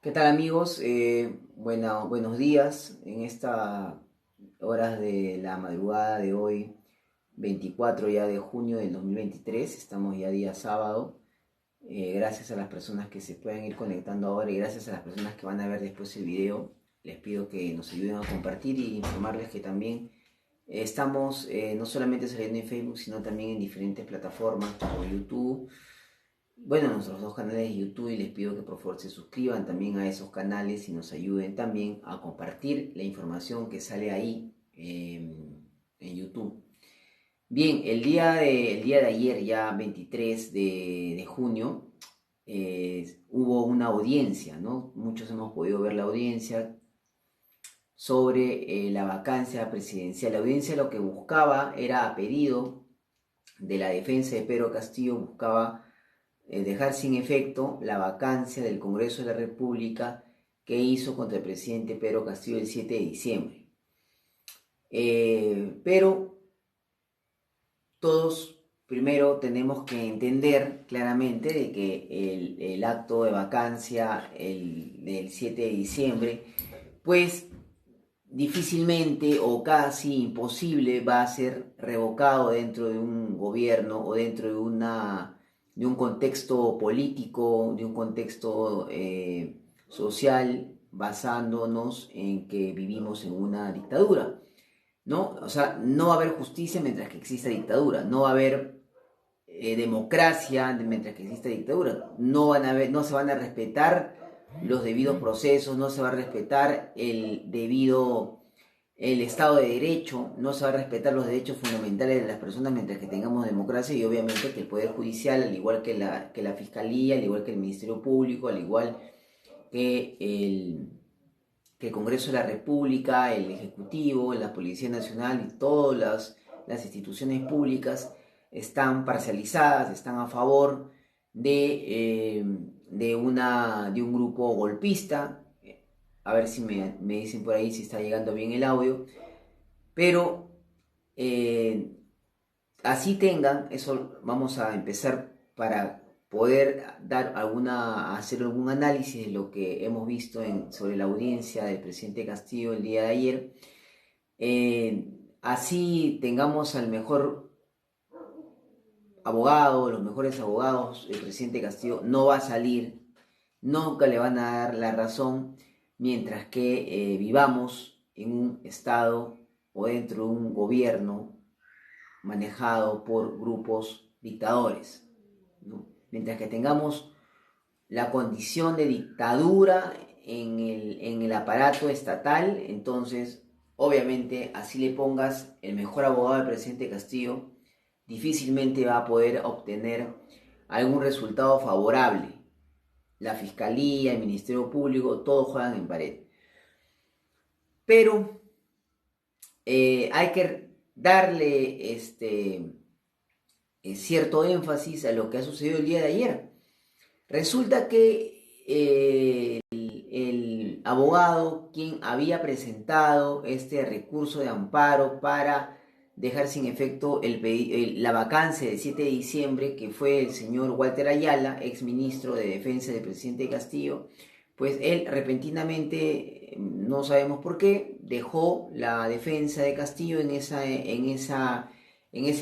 ¿Qué tal amigos? Buenos días en estas horas de la madrugada de hoy, 24 ya de junio del 2023. Estamos ya día sábado. Gracias a las personas que se pueden ir conectando ahora y gracias a las personas que van a ver después el video. Les pido que nos ayuden a compartir y informarles que también estamos no solamente saliendo en Facebook, sino también en diferentes plataformas como YouTube, bueno, nuestros dos canales de YouTube, y les pido que por favor se suscriban también a esos canales y nos ayuden también a compartir la información que sale ahí en YouTube. Bien, el día de ayer, ya 23 de junio, hubo una audiencia, ¿no? Muchos hemos podido ver la audiencia sobre la vacancia presidencial. La audiencia lo que buscaba era, a pedido de la defensa de Pedro Castillo, buscaba dejar sin efecto la vacancia del Congreso de la República que hizo contra el presidente Pedro Castillo el 7 de diciembre. Pero todos primero tenemos que entender claramente de que el acto de vacancia del 7 de diciembre, pues difícilmente o casi imposible va a ser revocado dentro de un gobierno o dentro de un contexto político, de un contexto social, basándonos en que vivimos en una dictadura, ¿no? O sea, no va a haber justicia mientras que exista dictadura, no va a haber democracia mientras que exista dictadura, no se van a respetar los debidos procesos, no se va a respetar el Estado de Derecho, no se va a respetar los derechos fundamentales de las personas mientras que tengamos democracia, y obviamente que el Poder Judicial, al igual que la Fiscalía, al igual que el Ministerio Público, al igual que el Congreso de la República, el Ejecutivo, la Policía Nacional y todas las instituciones públicas están parcializadas, están a favor de un grupo golpista. A ver si me dicen por ahí si está llegando bien el audio. Pero eh, así tengan, eso vamos a empezar para poder hacer algún análisis de lo que hemos visto sobre la audiencia del presidente Castillo el día de ayer. Así tengamos al mejor abogado, los mejores abogados, el presidente Castillo no va a salir, nunca le van a dar la razón, mientras que vivamos en un estado o dentro de un gobierno manejado por grupos dictadores, ¿no? Mientras que tengamos la condición de dictadura en el aparato estatal, entonces obviamente así le pongas el mejor abogado al presidente Castillo, difícilmente va a poder obtener algún resultado favorable. La Fiscalía, el Ministerio Público, todos juegan en pared. Pero hay que darle cierto énfasis a lo que ha sucedido el día de ayer. Resulta que el abogado quien había presentado este recurso de amparo para dejar sin efecto la vacancia del 7 de diciembre, que fue el señor Walter Ayala, ex ministro de Defensa del presidente Castillo, pues él repentinamente, no sabemos por qué, dejó la defensa de Castillo en ese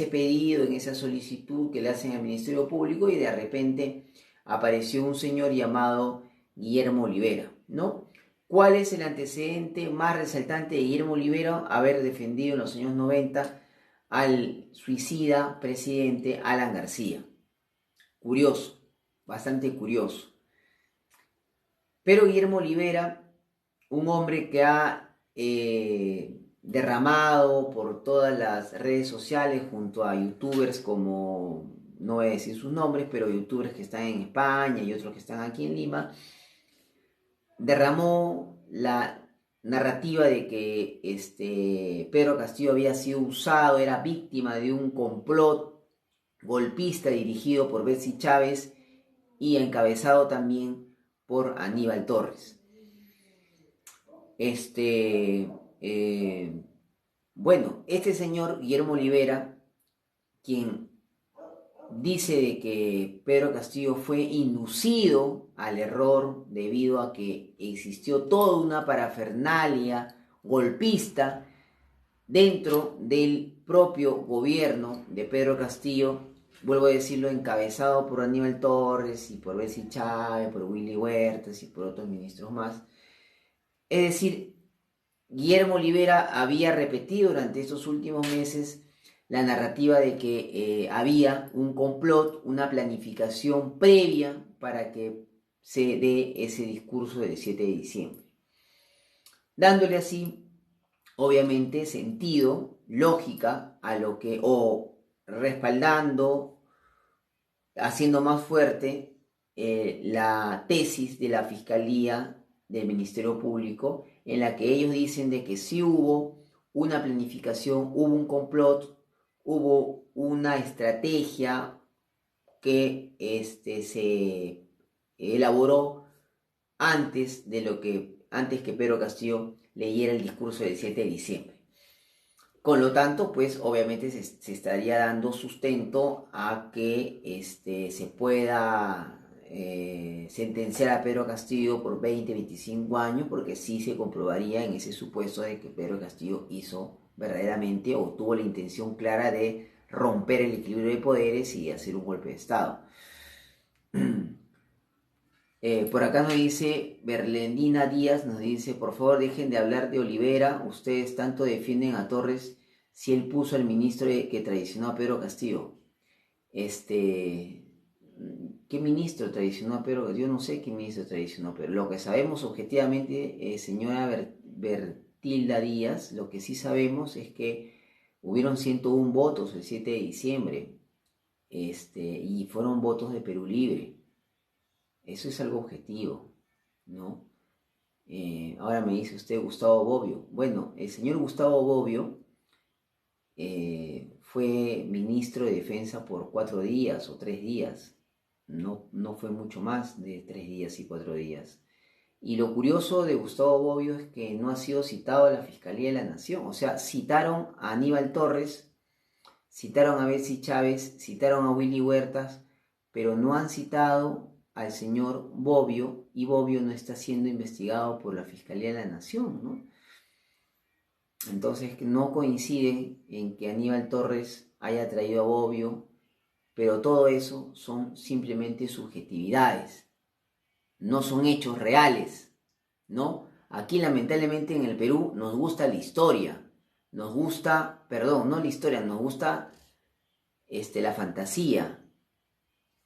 pedido, en esa solicitud que le hacen al Ministerio Público, y de repente apareció un señor llamado Guillermo Olivera, ¿no? ¿Cuál es el antecedente más resaltante de Guillermo Olivera? Haber defendido en los años 90 al suicida presidente Alan García. Curioso, bastante curioso. Pero Guillermo Olivera, un hombre que ha derramado por todas las redes sociales junto a youtubers como, no voy a decir sus nombres, pero youtubers que están en España y otros que están aquí en Lima, derramó la narrativa de que Pedro Castillo había sido usado, era víctima de un complot golpista dirigido por Betsy Chávez y encabezado también por Aníbal Torres. Bueno, este señor Guillermo Olivera, quien dice de que Pedro Castillo fue inducido al error debido a que existió toda una parafernalia golpista dentro del propio gobierno de Pedro Castillo, vuelvo a decirlo, encabezado por Aníbal Torres y por Betsy Chávez, por Willy Huertas y por otros ministros más. Es decir, Guillermo Olivera había repetido durante estos últimos meses la narrativa de que había un complot, una planificación previa para que se dé ese discurso del 7 de diciembre. Dándole así, obviamente, sentido, lógica a lo que, o respaldando, haciendo más fuerte la tesis de la Fiscalía del Ministerio Público, en la que ellos dicen de que sí hubo una planificación, hubo un complot, hubo una estrategia que se elaboró antes que Pedro Castillo leyera el discurso del 7 de diciembre. Con lo tanto, pues obviamente se estaría dando sustento a que se pueda sentenciar a Pedro Castillo por 20, 25 años, porque sí se comprobaría en ese supuesto de que Pedro Castillo hizo verdaderamente o tuvo la intención clara de romper el equilibrio de poderes y hacer un golpe de Estado. Por acá nos dice Berlendina Díaz, nos dice, por favor dejen de hablar de Olivera, ustedes tanto defienden a Torres si él puso al ministro que traicionó a Pedro Castillo. ¿Qué ministro traicionó a Pedro? Yo no sé qué ministro traicionó, pero lo que sabemos objetivamente, señora Bertilda Díaz, lo que sí sabemos es que hubieron 101 votos el 7 de diciembre, y fueron votos de Perú Libre. Eso es algo objetivo, ¿no? Ahora me dice usted Gustavo Bobbio. Bueno, el señor Gustavo Bobbio fue ministro de Defensa por 4 días o 3 días. No fue mucho más de 3 días y 4 días. Y lo curioso de Gustavo Bobbio es que no ha sido citado a la Fiscalía de la Nación. O sea, citaron a Aníbal Torres, citaron a Betsy Chávez, citaron a Willy Huertas, pero no han citado al señor Bobbio, y Bobbio no está siendo investigado por la Fiscalía de la Nación, ¿no? Entonces no coincide en que Aníbal Torres haya traído a Bobbio, pero todo eso son simplemente subjetividades, no son hechos reales, ¿no? Aquí lamentablemente en el Perú nos gusta la historia, nos gusta, perdón, no la historia, nos gusta la fantasía,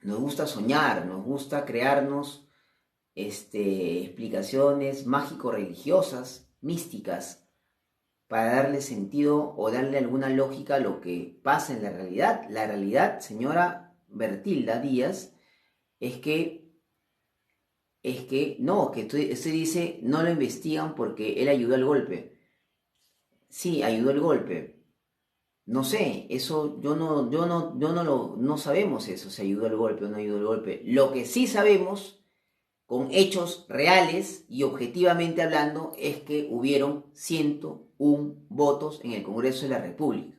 nos gusta soñar, nos gusta crearnos explicaciones mágico-religiosas, místicas, para darle sentido o darle alguna lógica a lo que pasa en la realidad. La realidad, señora Bertilda Díaz, es que usted dice no lo investigan porque él ayudó al golpe. Sí, ayudó al golpe. No sé, eso no sabemos eso, si ayudó al golpe o no ayudó al golpe. Lo que sí sabemos, con hechos reales y objetivamente hablando, es que hubieron 101 votos en el Congreso de la República.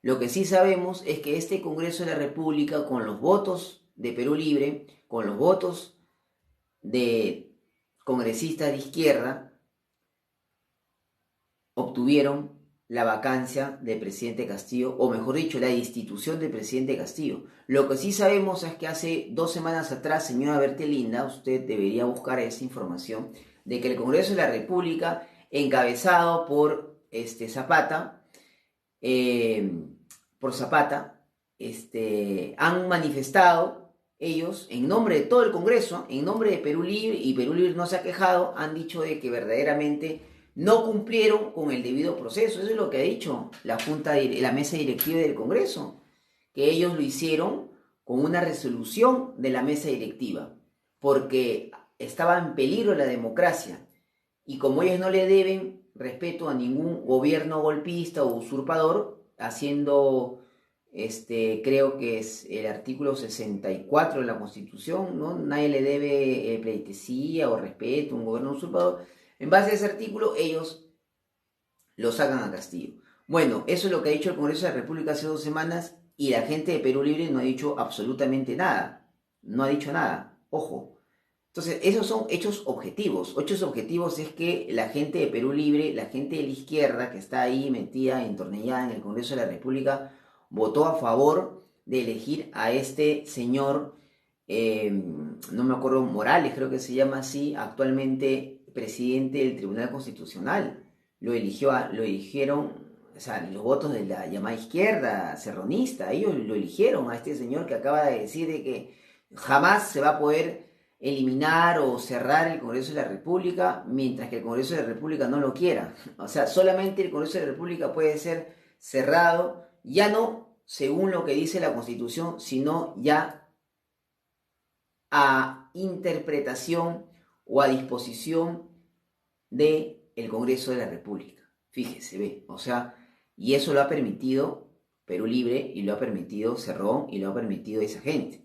Lo que sí sabemos es que este Congreso de la República, con los votos de Perú Libre, con los votos de congresistas de izquierda, obtuvieron la vacancia del presidente Castillo, o mejor dicho, la destitución del presidente Castillo. Lo que sí sabemos es que hace 2 semanas atrás, señora Bertelinda, usted debería buscar esa información, de que el Congreso de la República, encabezado por Zapata, han manifestado ellos, en nombre de todo el Congreso, en nombre de Perú Libre, y Perú Libre no se ha quejado, han dicho de que verdaderamente no cumplieron con el debido proceso. Eso es lo que ha dicho la mesa directiva del Congreso, que ellos lo hicieron con una resolución de la mesa directiva, porque estaba en peligro la democracia, y como ellos no le deben respeto a ningún gobierno golpista o usurpador, haciendo, creo que es el artículo 64 de la Constitución, ¿no? Nadie le debe pleitesía o respeto a un gobierno usurpador. En base a ese artículo, ellos lo sacan a Castillo. Bueno, eso es lo que ha dicho el Congreso de la República hace 2 semanas, y la gente de Perú Libre no ha dicho absolutamente nada, no ha dicho nada, ojo. Entonces, esos son hechos objetivos. Hechos objetivos es que la gente de Perú Libre, la gente de la izquierda que está ahí metida, entornillada en el Congreso de la República, votó a favor de elegir a este señor, no me acuerdo, Morales, creo que se llama así, actualmente presidente del Tribunal Constitucional. Lo eligieron, o sea, los votos de la llamada izquierda serronista, ellos lo eligieron a este señor que acaba de decir de que jamás se va a poder eliminar o cerrar el Congreso de la República mientras que el Congreso de la República no lo quiera. O sea, solamente el Congreso de la República puede ser cerrado, ya no según lo que dice la Constitución, sino ya a interpretación o a disposición del Congreso de la República. Fíjese, ve, o sea, y eso lo ha permitido Perú Libre y lo ha permitido Cerrón y lo ha permitido esa gente.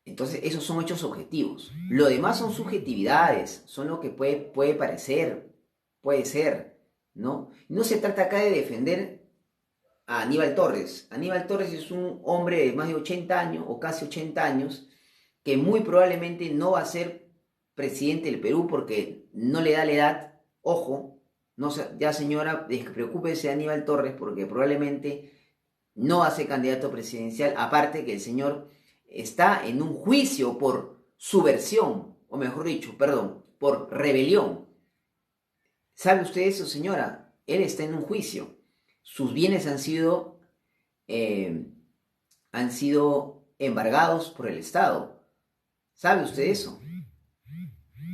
Entonces, esos son hechos objetivos. Lo demás son subjetividades, son lo que puede parecer, puede ser, ¿no? No se trata acá de defender a Aníbal Torres. Aníbal Torres es un hombre de más de 80 años, o casi 80 años, que muy probablemente no va a ser presidente del Perú porque no le da la edad. Ojo, no, ya señora, despreocúpese de Aníbal Torres porque probablemente no va a ser candidato presidencial, aparte que el señor está en un juicio por subversión, o mejor dicho, perdón, por rebelión. ¿Sabe usted eso, señora? Él está en un juicio. Sus bienes han sido embargados por el Estado. ¿Sabe usted eso?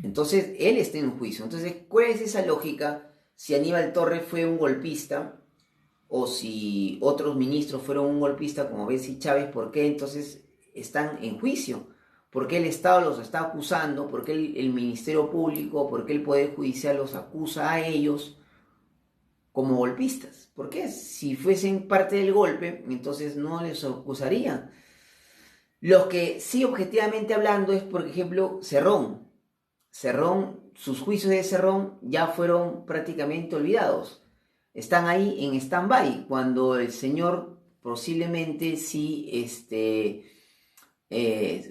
Entonces, él está en un juicio. Entonces, ¿cuál es esa lógica si Aníbal Torres fue un golpista o si otros ministros fueron un golpista como Betsy Chávez? ¿Por qué entonces están en juicio? ¿Por qué el Estado los está acusando? ¿Por qué el Ministerio Público, por qué el Poder Judicial los acusa a ellos como golpistas? ¿Por qué? Si fuesen parte del golpe, entonces no les acusaría. Los que sí, objetivamente hablando, es, por ejemplo, Cerrón. Cerrón, sus juicios de Cerrón ya fueron prácticamente olvidados. Están ahí en stand-by, cuando el señor posiblemente sí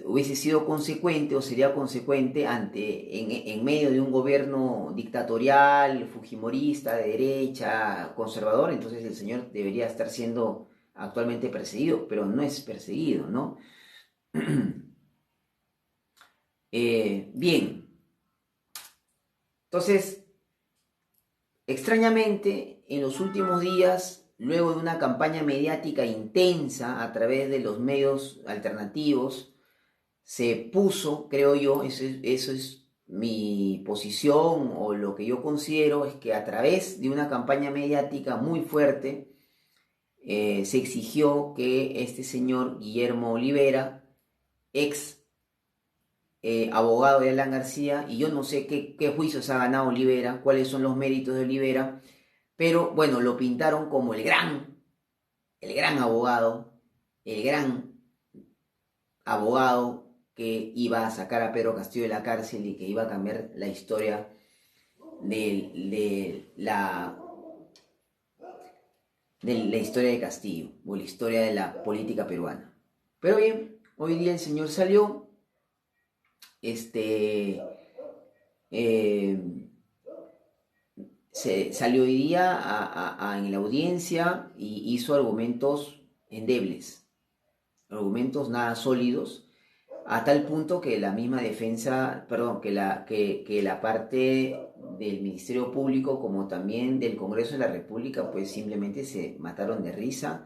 hubiese sido consecuente o sería consecuente en medio de un gobierno dictatorial, fujimorista, de derecha, conservador. Entonces el señor debería estar siendo actualmente perseguido, pero no es perseguido, ¿no? Bien, entonces, extrañamente, en los últimos días, luego de una campaña mediática intensa a través de los medios alternativos, se puso, creo yo, eso es mi posición o lo que yo considero, es que a través de una campaña mediática muy fuerte, se exigió que este señor Guillermo Olivera, ex abogado de Alan García, y yo no sé qué juicios ha ganado Olivera, cuáles son los méritos de Olivera, pero bueno, lo pintaron como el gran abogado que iba a sacar a Pedro Castillo de la cárcel y que iba a cambiar la historia de la historia de Castillo, o la historia de la política peruana. Pero bien, hoy día el señor salió, se salió hoy día en la audiencia y hizo argumentos endebles, argumentos nada sólidos, a tal punto que la misma defensa, perdón, que la parte del Ministerio Público como también del Congreso de la República pues simplemente se mataron de risa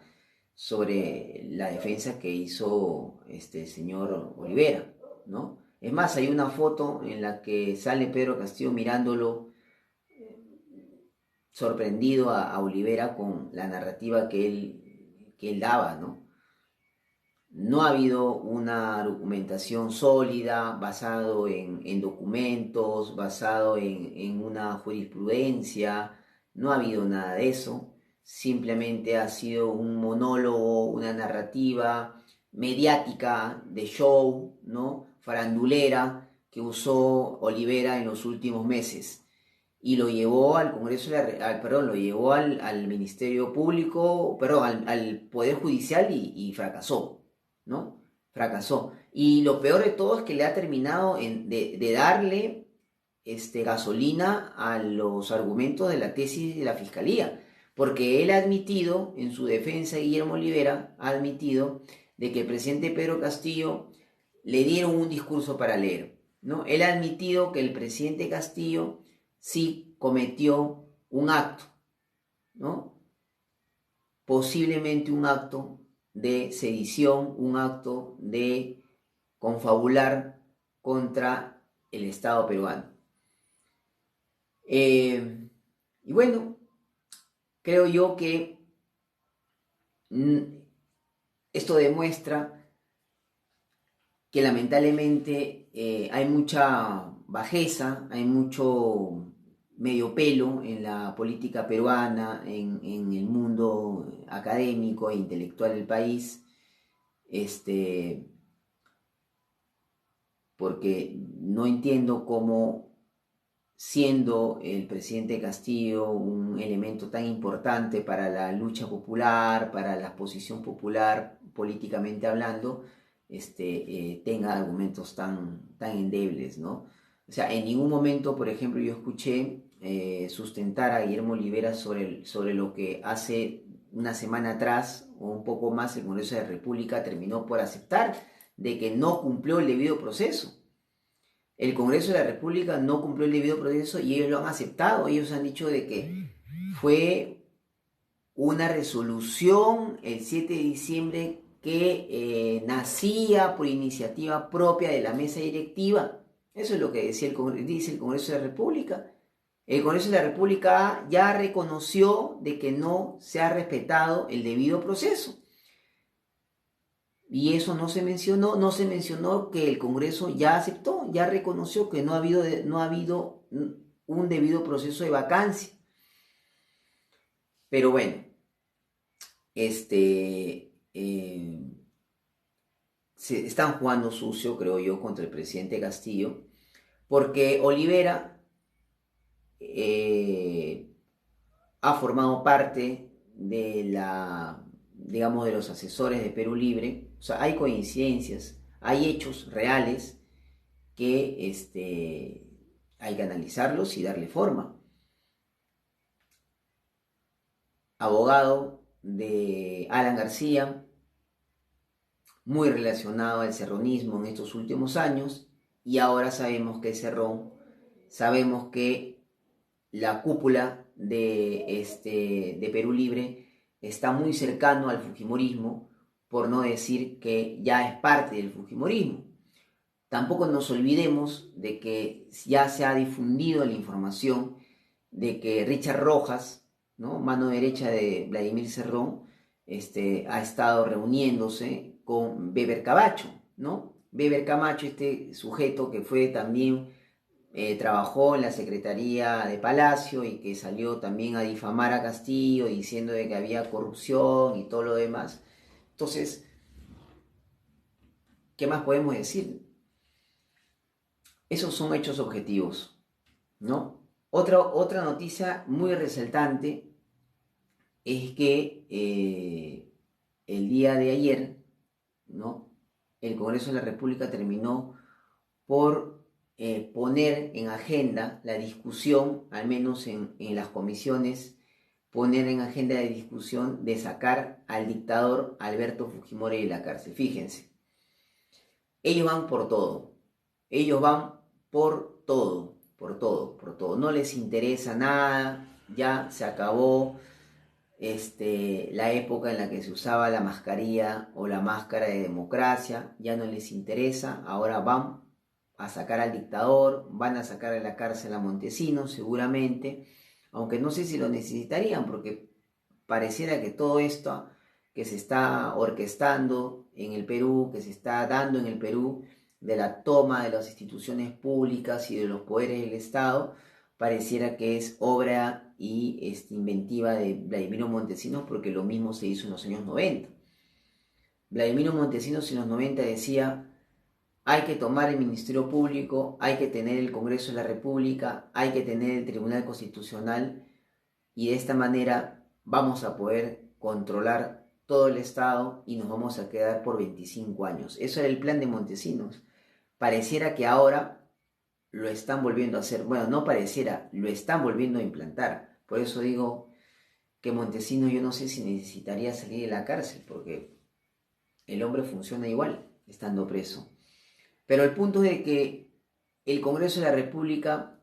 sobre la defensa que hizo este señor Olivera, ¿no? Es más, hay una foto en la que sale Pedro Castillo mirándolo sorprendido a Olivera con la narrativa que él daba, ¿no? No ha habido una argumentación sólida, basado en documentos, basado en una jurisprudencia, no ha habido nada de eso, simplemente ha sido un monólogo, una narrativa mediática, de show, ¿no? Farandulera, que usó Olivera en los últimos meses. y lo llevó al Congreso, lo llevó al Ministerio Público, perdón, al Poder Judicial y fracasó, ¿no? Fracasó. Y lo peor de todo es que le ha terminado de darle gasolina a los argumentos de la tesis de la Fiscalía, porque él ha admitido, en su defensa, Guillermo Olivera, ha admitido de que el presidente Pedro Castillo le dieron un discurso para leer, ¿no? Él ha admitido que el presidente Castillo sí cometió un acto, ¿no? Posiblemente un acto de sedición, un acto de confabular contra el Estado peruano. Y bueno, creo yo que esto demuestra que lamentablemente hay mucha bajeza, hay mucho medio pelo en la política peruana, en el mundo académico e intelectual del país, porque no entiendo cómo, siendo el presidente Castillo un elemento tan importante para la lucha popular, para la posición popular, políticamente hablando, tenga argumentos tan endebles, ¿no? O sea, en ningún momento, por ejemplo, yo escuché sustentar a Guillermo Olivera sobre lo que hace una semana atrás o un poco más el Congreso de la República terminó por aceptar de que no cumplió el debido proceso. El Congreso de la República no cumplió el debido proceso y ellos lo han aceptado. Ellos han dicho de que fue una resolución el 7 de diciembre que nacía por iniciativa propia de la mesa directiva. Eso es lo que dice el Congreso de la República. El Congreso de la República ya reconoció de que no se ha respetado el debido proceso. Y eso no se mencionó que el Congreso ya aceptó, ya reconoció que no ha habido un debido proceso de vacancia. Pero bueno, se están jugando sucio, creo yo, contra el presidente Castillo, porque Olivera ha formado parte de digamos, de los asesores de Perú Libre. O sea, hay coincidencias, hay hechos reales que hay que analizarlos y darle forma. Abogado de Alan García, muy relacionado al serronismo en estos últimos años, y ahora sabemos que el Cerrón, sabemos que la cúpula de Perú Libre está muy cercano al fujimorismo, por no decir que ya es parte del fujimorismo. Tampoco nos olvidemos de que ya se ha difundido la información de que Richard Rojas, ¿no?, mano derecha de Vladimir Cerrón, ha estado reuniéndose con Weber Camacho, ¿no? Weber Camacho, este sujeto que fue también, trabajó en la Secretaría de Palacio y que salió también a difamar a Castillo diciendo de que había corrupción y todo lo demás. Entonces, ¿qué más podemos decir? Esos son hechos objetivos, ¿no? Otra noticia muy resaltante es que el día de ayer, ¿no?, el Congreso de la República terminó por poner en agenda la discusión, al menos en las comisiones, poner en agenda de discusión de sacar al dictador Alberto Fujimori de la cárcel. Fíjense, ellos van por todo, ellos van por todo, por todo, por todo. No les interesa nada, ya se acabó la época en la que se usaba la mascarilla o la máscara de democracia, ya no les interesa. Ahora van a sacar al dictador, van a sacar a la cárcel a Montesinos seguramente, aunque no sé si lo necesitarían, porque pareciera que todo esto que se está orquestando en el Perú, que se está dando en el Perú, de la toma de las instituciones públicas y de los poderes del Estado, pareciera que es obra y inventiva de Vladimiro Montesinos, porque lo mismo se hizo en los años 90. Vladimiro Montesinos en los 90 decía: hay que tomar el Ministerio Público, hay que tener el Congreso de la República, hay que tener el Tribunal Constitucional y de esta manera vamos a poder controlar todo el Estado y nos vamos a quedar por 25 años. Eso era el plan de Montesinos. Pareciera que ahora lo están volviendo a hacer. Bueno, no pareciera, lo están volviendo a implantar. Por eso digo que Montesinos yo no sé si necesitaría salir de la cárcel, porque el hombre funciona igual estando preso. Pero el punto es de que el Congreso de la República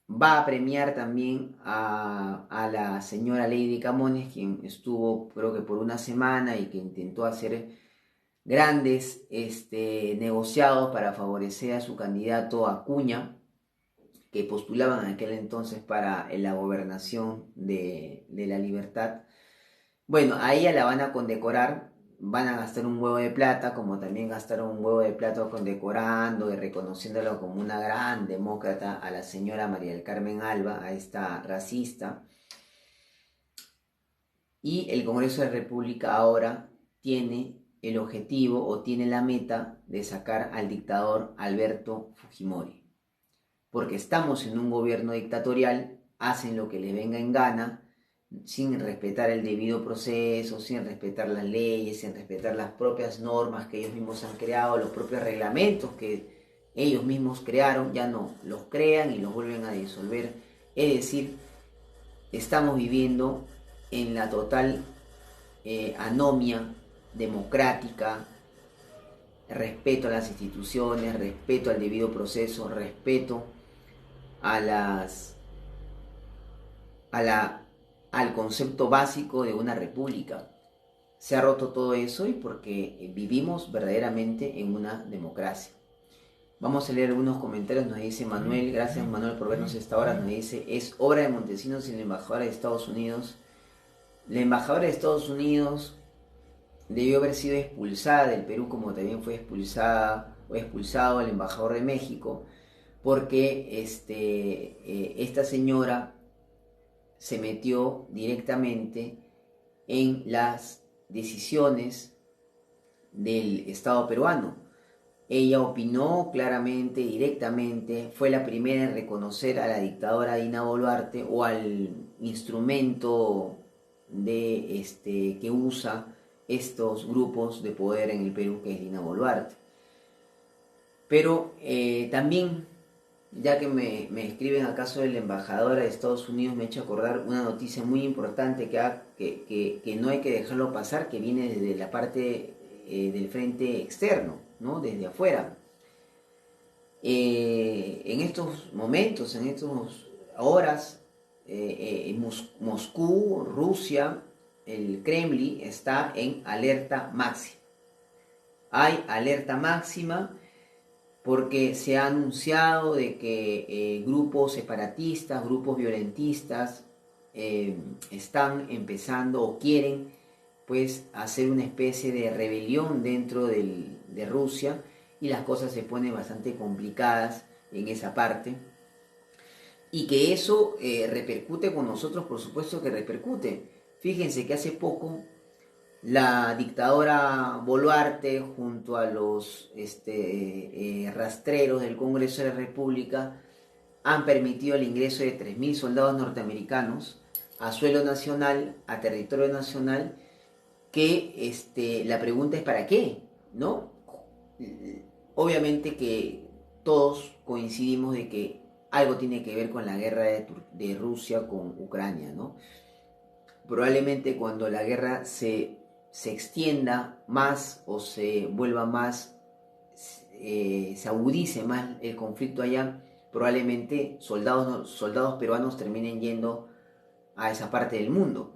va a premiar también a la señora Lady Camones, quien estuvo creo que por una semana y que intentó hacer grandes negociados para favorecer a su candidato Acuña, que postulaban en aquel entonces para la gobernación de La Libertad. Bueno, a ella la van a condecorar, van a gastar un huevo de plata, como también gastaron un huevo de plata condecorando y reconociéndolo como una gran demócrata a la señora María del Carmen Alba, a esta racista. Y el Congreso de la República ahora tiene el objetivo o tiene la meta de sacar al dictador Alberto Fujimori. Porque estamos en un gobierno dictatorial, hacen lo que les venga en gana, sin respetar el debido proceso, sin respetar las leyes, sin respetar las propias normas que ellos mismos han creado, los propios reglamentos que ellos mismos crearon, ya no, los crean y los vuelven a disolver. Es decir, estamos viviendo en la total anomia democrática, respeto a las instituciones, respeto al debido proceso, respeto al concepto básico de una república. Se ha roto todo eso y porque vivimos verdaderamente en una democracia. Vamos a leer algunos comentarios. Nos dice Manuel, gracias Manuel por vernos a esta hora. Nos dice, es obra de Montesinos y la embajadora de Estados Unidos. La embajadora de Estados Unidos debió haber sido expulsada del Perú, como también fue expulsada o expulsado el embajador de México, porque esta señora se metió directamente en las decisiones del Estado peruano. Ella opinó claramente, directamente, fue la primera en reconocer a la dictadora Dina Boluarte o al instrumento que usa estos grupos de poder en el Perú, que es Dina Boluarte. Pero también, ya que me escriben acaso de la embajadora de Estados Unidos, me he hecho acordar una noticia muy importante que no hay que dejarlo pasar, que viene desde la parte del frente externo, ¿no? Desde afuera. En estos momentos, en estas horas, Moscú, Rusia, el Kremlin está en alerta máxima. Hay alerta máxima porque se ha anunciado de que grupos separatistas, grupos violentistas están empezando o quieren pues hacer una especie de rebelión dentro de Rusia y las cosas se ponen bastante complicadas en esa parte. Y que eso repercute con nosotros, por supuesto que repercute. Fíjense que hace poco la dictadora Boluarte junto a los rastreros del Congreso de la República han permitido el ingreso de 3.000 soldados norteamericanos a suelo nacional, a territorio nacional, que la pregunta es ¿para qué? ¿No? Obviamente que todos coincidimos de que algo tiene que ver con la guerra de Rusia con Ucrania, ¿no? Probablemente cuando la guerra se extienda más o se vuelva más, se agudice más el conflicto allá, probablemente soldados peruanos terminen yendo a esa parte del mundo.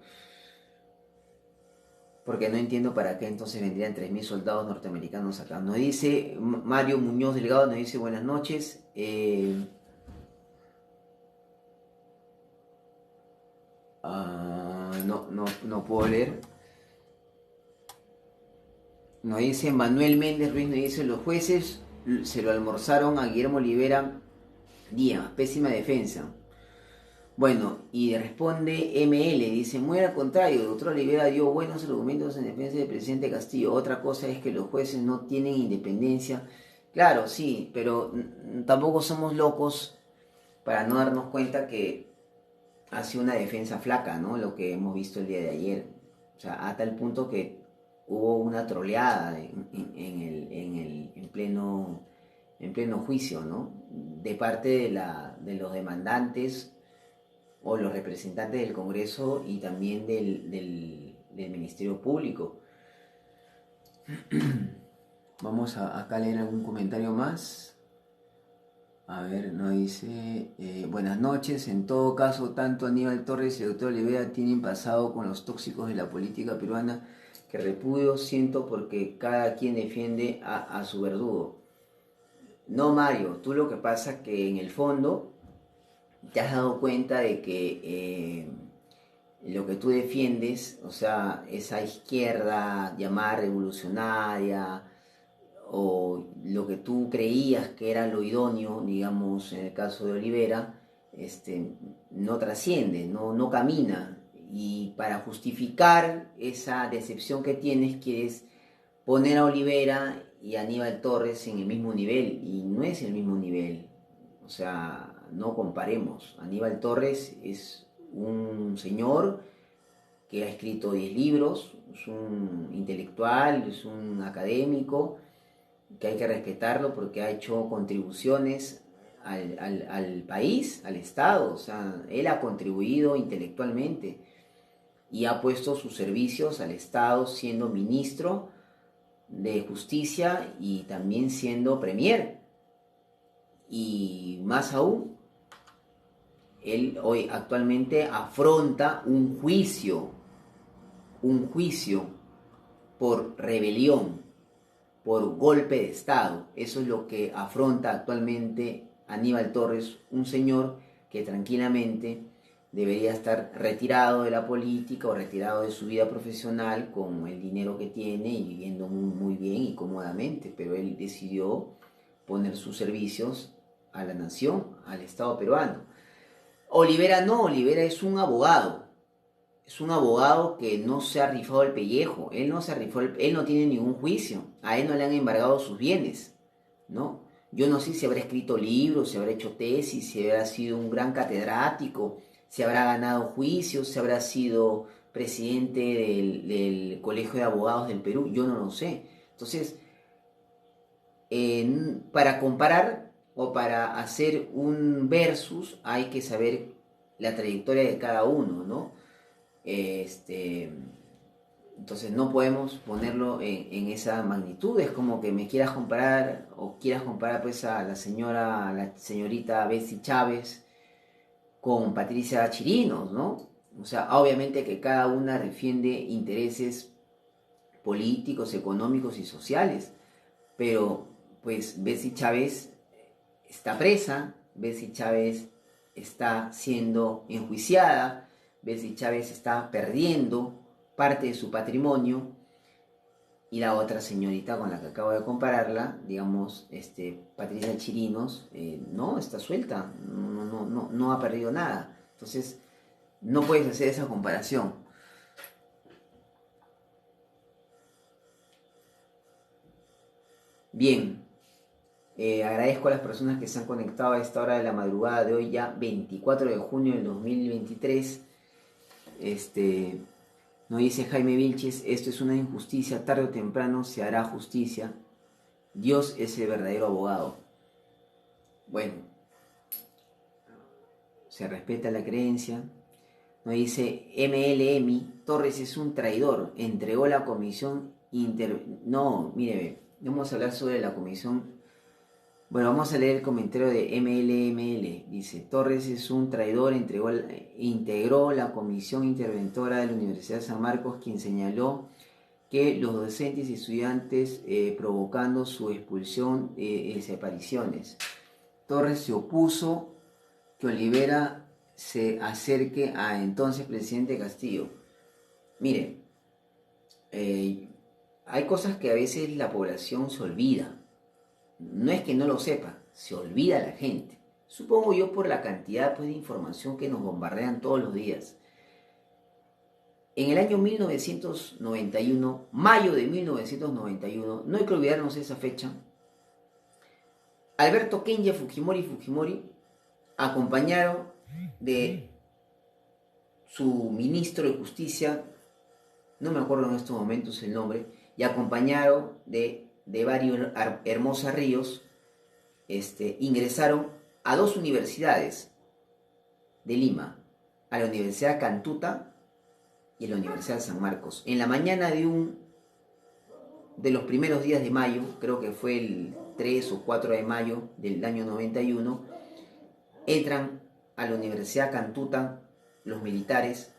Porque no entiendo para qué entonces vendrían 3.000 soldados norteamericanos acá. Nos dice Mario Muñoz Delgado, nos dice buenas noches. No puedo leer. Nos dice Manuel Méndez Ruiz, nos dice los jueces se lo almorzaron a Guillermo Olivera Díaz, pésima defensa. Bueno, y responde ML, dice, muy al contrario, el doctor Olivera dio buenos argumentos en defensa del presidente Castillo. Otra cosa es que los jueces no tienen independencia Claro, sí, pero tampoco somos locos para no darnos cuenta que ha sido una defensa flaca, ¿no? Lo que hemos visto el día de ayer. O sea, a tal punto que hubo una troleada en pleno juicio, ¿no? De parte de los demandantes o los representantes del Congreso y también del Ministerio Público. Vamos a acá leer algún comentario más. A ver, nos dice, buenas noches. En todo caso, tanto Aníbal Torres y el doctor Olivera tienen pasado con los tóxicos de la política peruana que repudio siento porque cada quien defiende a su verdugo. No, Mario, tú lo que pasa es que en el fondo te has dado cuenta de que lo que tú defiendes, o sea, esa izquierda llamada revolucionaria, o lo que tú creías que era lo idóneo, digamos, en el caso de Olivera, no trasciende, no camina. Y para justificar esa decepción que tienes, quieres poner a Olivera y a Aníbal Torres en el mismo nivel, y no es el mismo nivel. O sea, no comparemos. Aníbal Torres es un señor que ha escrito 10 libros, es un intelectual, es un académico, que hay que respetarlo porque ha hecho contribuciones al país, al Estado. O sea, él ha contribuido intelectualmente y ha puesto sus servicios al Estado siendo ministro de Justicia y también siendo premier. Y más aún, él hoy actualmente afronta un juicio por rebelión, por golpe de Estado. Eso es lo que afronta actualmente Aníbal Torres, un señor que tranquilamente debería estar retirado de la política o retirado de su vida profesional con el dinero que tiene y viviendo muy bien y cómodamente, pero él decidió poner sus servicios a la nación, al Estado peruano. Olivera no, Olivera es un abogado que no se ha rifado el pellejo, él no se ha rifado, él no tiene ningún juicio, a él no le han embargado sus bienes, ¿no? Yo no sé si habrá escrito libros, si habrá hecho tesis, si habrá sido un gran catedrático, si habrá ganado juicios, si habrá sido presidente del Colegio de Abogados del Perú, yo no lo sé. Entonces, para comparar o para hacer un versus hay que saber la trayectoria de cada uno, ¿no? Este, entonces no podemos ponerlo en esa magnitud. Es como que me quieras comparar o quieras comparar pues a la señorita Betsy Chávez con Patricia Chirinos, ¿no? O sea, obviamente que cada una defiende intereses políticos, económicos y sociales, pero pues Betsy Chávez está presa, Betsy Chávez está siendo enjuiciada, Betsy Chávez está perdiendo parte de su patrimonio y la otra señorita con la que acabo de compararla, digamos, Patricia Chirinos, no, está suelta, no ha perdido nada. Entonces, no puedes hacer esa comparación. Bien, agradezco a las personas que se han conectado a esta hora de la madrugada de hoy, ya 24 de junio del 2023. Nos dice Jaime Vilches, esto es una injusticia, tarde o temprano se hará justicia. Dios es el verdadero abogado. Bueno, se respeta la creencia. Nos dice MLM, Torres es un traidor, entregó la comisión No, mire, vamos a hablar sobre la comisión. Bueno, vamos a leer el comentario de MLML. Dice, Torres es un traidor, integró la comisión interventora de la Universidad de San Marcos, quien señaló que los docentes y estudiantes provocando su expulsión y desapariciones. Torres se opuso que Olivera se acerque a entonces presidente Castillo. Mire, hay cosas que a veces la población se olvida. No es que no lo sepa, se olvida la gente. Supongo yo por la cantidad pues, de información que nos bombardean todos los días. En el año 1991, mayo de 1991, no hay que olvidarnos esa fecha, Alberto Kenya Fujimori acompañaron de su ministro de Justicia, no me acuerdo en estos momentos el nombre, y acompañado de varios Hermosa Ríos, ingresaron a dos universidades de Lima, a la Universidad Cantuta y a la Universidad de San Marcos. En la mañana de los primeros días de mayo, creo que fue el 3 o 4 de mayo del año 91, entran a la Universidad Cantuta los militares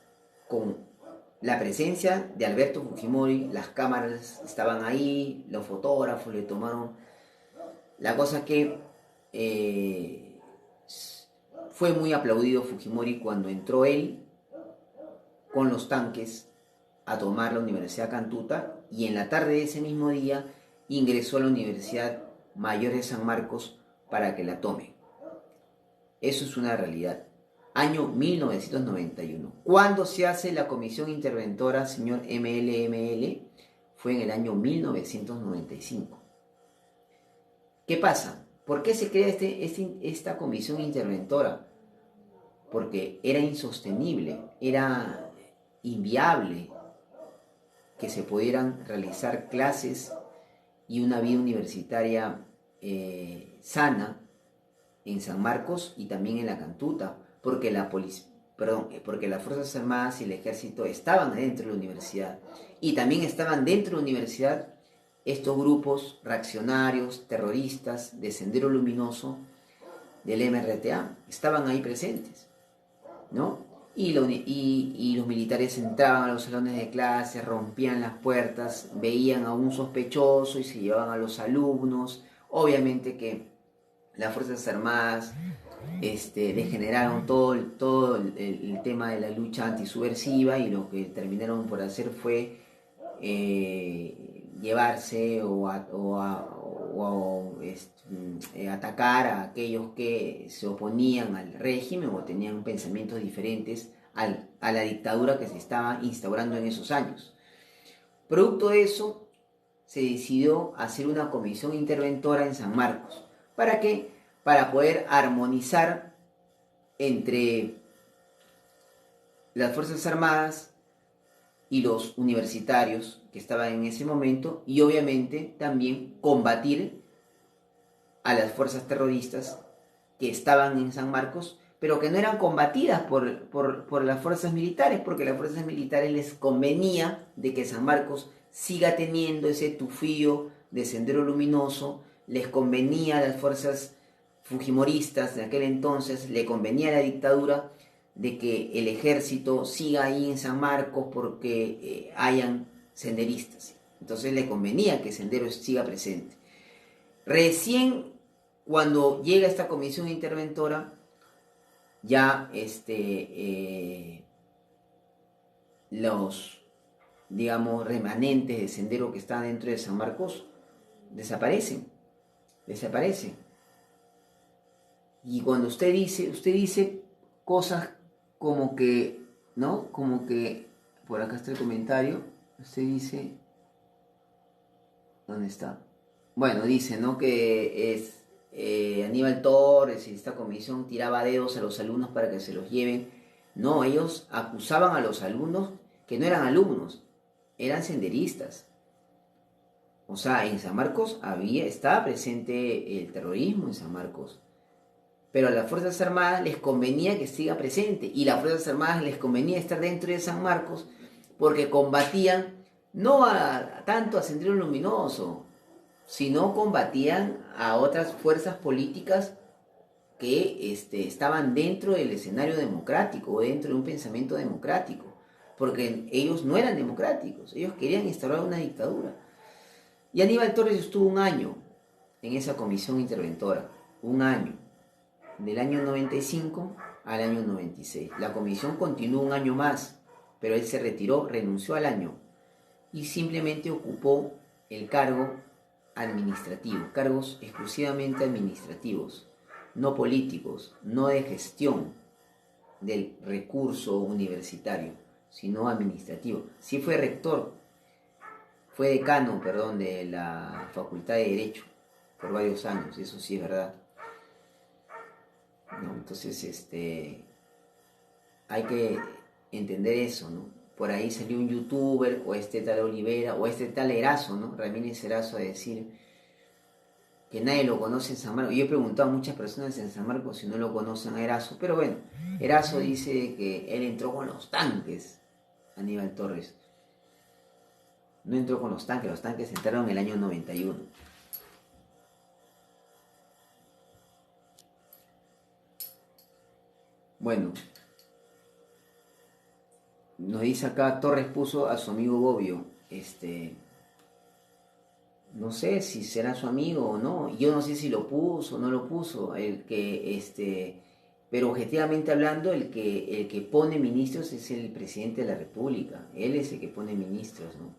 con la presencia de Alberto Fujimori, las cámaras estaban ahí, los fotógrafos le tomaron. La cosa que fue muy aplaudido Fujimori cuando entró él con los tanques a tomar la Universidad Cantuta, y en la tarde de ese mismo día ingresó a la Universidad Mayor de San Marcos para que la tome. Eso es una realidad. Año 1991. ¿Cuándo se hace la comisión interventora, señor MLML? Fue en el año 1995. ¿Qué pasa? ¿Por qué se crea esta comisión interventora? Porque era insostenible, era inviable que se pudieran realizar clases y una vida universitaria sana en San Marcos y también en la Cantuta, porque porque las Fuerzas Armadas y el Ejército estaban dentro de la universidad, y también estaban dentro de la universidad estos grupos reaccionarios, terroristas de Sendero Luminoso, del MRTA, estaban ahí presentes, ¿no? Y los militares entraban a los salones de clase, rompían las puertas, veían a un sospechoso y se llevaban a los alumnos. Obviamente que las Fuerzas Armadas degeneraron todo el tema de la lucha antisubversiva, y lo que terminaron por hacer fue llevarse atacar a aquellos que se oponían al régimen o tenían pensamientos diferentes a la dictadura que se estaba instaurando en esos años. Producto de eso, se decidió hacer una comisión interventora en San Marcos. ¿Para qué? Para poder armonizar entre las Fuerzas Armadas y los universitarios que estaban en ese momento, y obviamente también combatir a las fuerzas terroristas que estaban en San Marcos, pero que no eran combatidas por las fuerzas militares, porque a las fuerzas militares les convenía de que San Marcos siga teniendo ese tufillo de Sendero Luminoso, les convenía a las fuerzas fujimoristas de aquel entonces, le convenía a la dictadura de que el ejército siga ahí en San Marcos porque hayan senderistas. Entonces le convenía que Sendero siga presente. Recién cuando llega esta comisión interventora, ya los, digamos, remanentes de Sendero que están dentro de San Marcos desaparecen. Y cuando usted dice cosas como que, ¿no? Como que, por acá está el comentario, usted dice, ¿dónde está? Bueno, dice, ¿no? Que es Aníbal Torres y esta comisión tiraba dedos a los alumnos para que se los lleven. No, ellos acusaban a los alumnos que no eran alumnos, eran senderistas. O sea, en San Marcos estaba presente el terrorismo en San Marcos. Pero a las Fuerzas Armadas les convenía que siga presente, y a las Fuerzas Armadas les convenía estar dentro de San Marcos porque combatían no tanto a Sendero Luminoso, sino combatían a otras fuerzas políticas que estaban dentro del escenario democrático o dentro de un pensamiento democrático, porque ellos no eran democráticos, ellos querían instaurar una dictadura. Y Aníbal Torres estuvo un año en esa comisión interventora, un año, del año 95 al año 96. La comisión continuó un año más, pero él se retiró, renunció al año y simplemente ocupó el cargo administrativo, cargos exclusivamente administrativos, no políticos, no de gestión del recurso universitario, sino administrativo. Sí fue decano, de la Facultad de Derecho, por varios años, eso sí es verdad, ¿no? Entonces, hay que entender eso, ¿no? Por ahí salió un youtuber, o este tal Olivera, o este tal Erazo, ¿no? Ramírez Erazo, a decir que nadie lo conoce en San Marcos. Yo he preguntado a muchas personas en San Marcos si no lo conocen a Erazo, pero bueno, Erazo dice que él entró con los tanques, Aníbal Torres. No entró con los tanques entraron en el año 91. Bueno, nos dice acá, Torres puso a su amigo Bobbio, no sé si será su amigo o no, yo no sé si lo puso o no lo puso, pero objetivamente hablando, el que pone ministros es el presidente de la República, él es el que pone ministros, ¿no?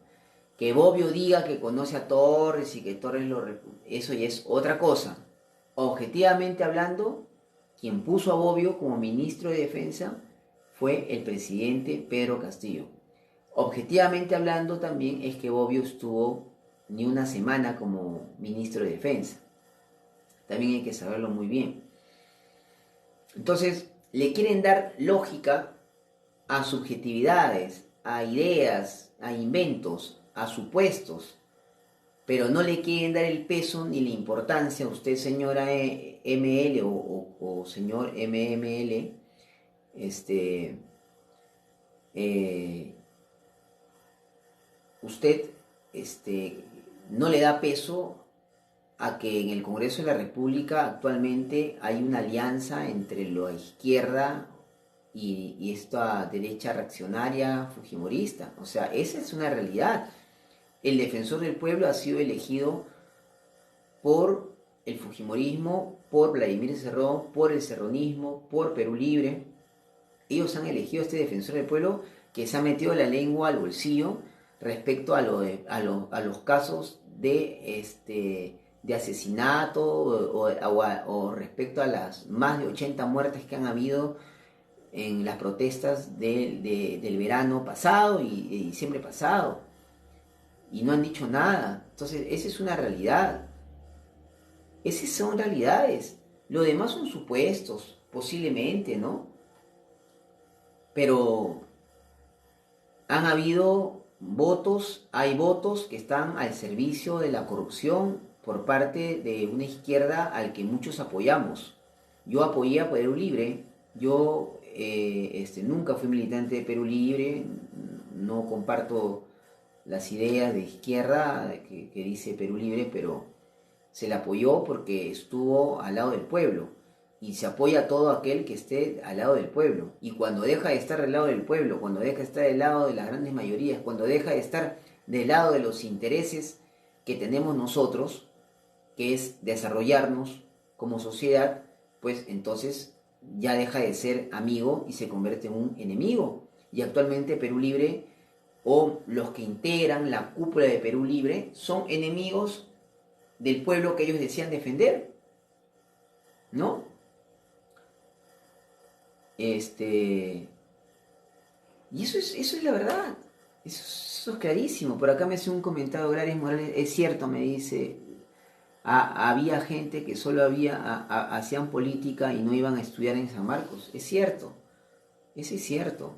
Que Bobbio diga que conoce a Torres y que Torres eso ya es otra cosa. Objetivamente hablando, quien puso a Bobbio como ministro de Defensa fue el presidente Pedro Castillo. Objetivamente hablando también es que Bobbio estuvo ni una semana como ministro de Defensa. También hay que saberlo muy bien. Entonces, le quieren dar lógica a subjetividades, a ideas, a inventos, a supuestos, pero no le quieren dar el peso ni la importancia a usted, señora ML o señor MML, eh, usted no le da peso a que en el Congreso de la República actualmente hay una alianza entre la izquierda y esta derecha reaccionaria fujimorista. O sea, esa es una realidad. El defensor del pueblo ha sido elegido por el fujimorismo, por Vladimir Cerrón, por el serronismo, por Perú Libre. Ellos han elegido a este defensor del pueblo que se ha metido la lengua al bolsillo respecto a los casos de asesinato o respecto a las más de 80 muertes que han habido en las protestas del verano pasado y de diciembre pasado. Y no han dicho nada. Entonces, esa es una realidad. Esas son realidades. Lo demás son supuestos, posiblemente, ¿no? Pero han habido votos, hay votos que están al servicio de la corrupción por parte de una izquierda al que muchos apoyamos. Yo apoyé a Perú Libre, yo nunca fui militante de Perú Libre, no comparto las ideas de izquierda que dice Perú Libre, pero se le apoyó porque estuvo al lado del pueblo y se apoya a todo aquel que esté al lado del pueblo. Y cuando deja de estar al lado del pueblo, cuando deja de estar del lado de las grandes mayorías, cuando deja de estar del lado de los intereses que tenemos nosotros, que es desarrollarnos como sociedad, pues entonces ya deja de ser amigo y se convierte en un enemigo. Y actualmente Perú Libre o los que integran la cúpula de Perú Libre son enemigos del pueblo que ellos desean defender, ¿no? Y eso es la verdad. Eso es clarísimo. Por acá me hace un comentario Gladys Morales. Es cierto, me dice. Había gente que solo hacían política y no iban a estudiar en San Marcos. Es cierto. Eso es cierto.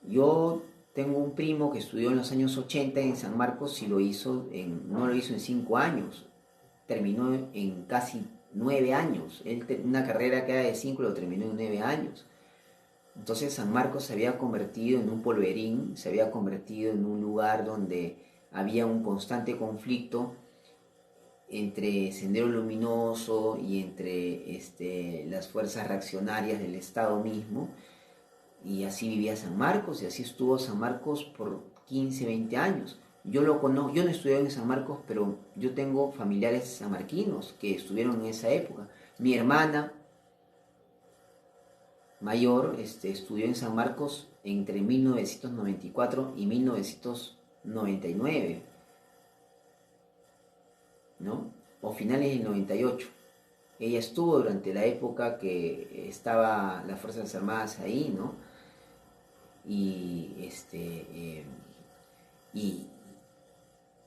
Yo tengo un primo que estudió en los años 80 en San Marcos y no lo hizo en 5 años. Terminó en casi 9 años. Una carrera que era de 5 lo terminó en 9 años. Entonces San Marcos se había convertido en un polverín, se había convertido en un lugar donde había un constante conflicto entre Sendero Luminoso y entre las fuerzas reaccionarias del Estado mismo. Y así vivía San Marcos y así estuvo San Marcos por 15, 20 años. Yo lo conozco, yo no estudié en San Marcos, pero yo tengo familiares sanmarquinos que estuvieron en esa época. Mi hermana mayor estudió en San Marcos entre 1994 y 1999, ¿no? O finales del 98. Ella estuvo durante la época que estaba las Fuerzas Armadas ahí, ¿no? Y, y,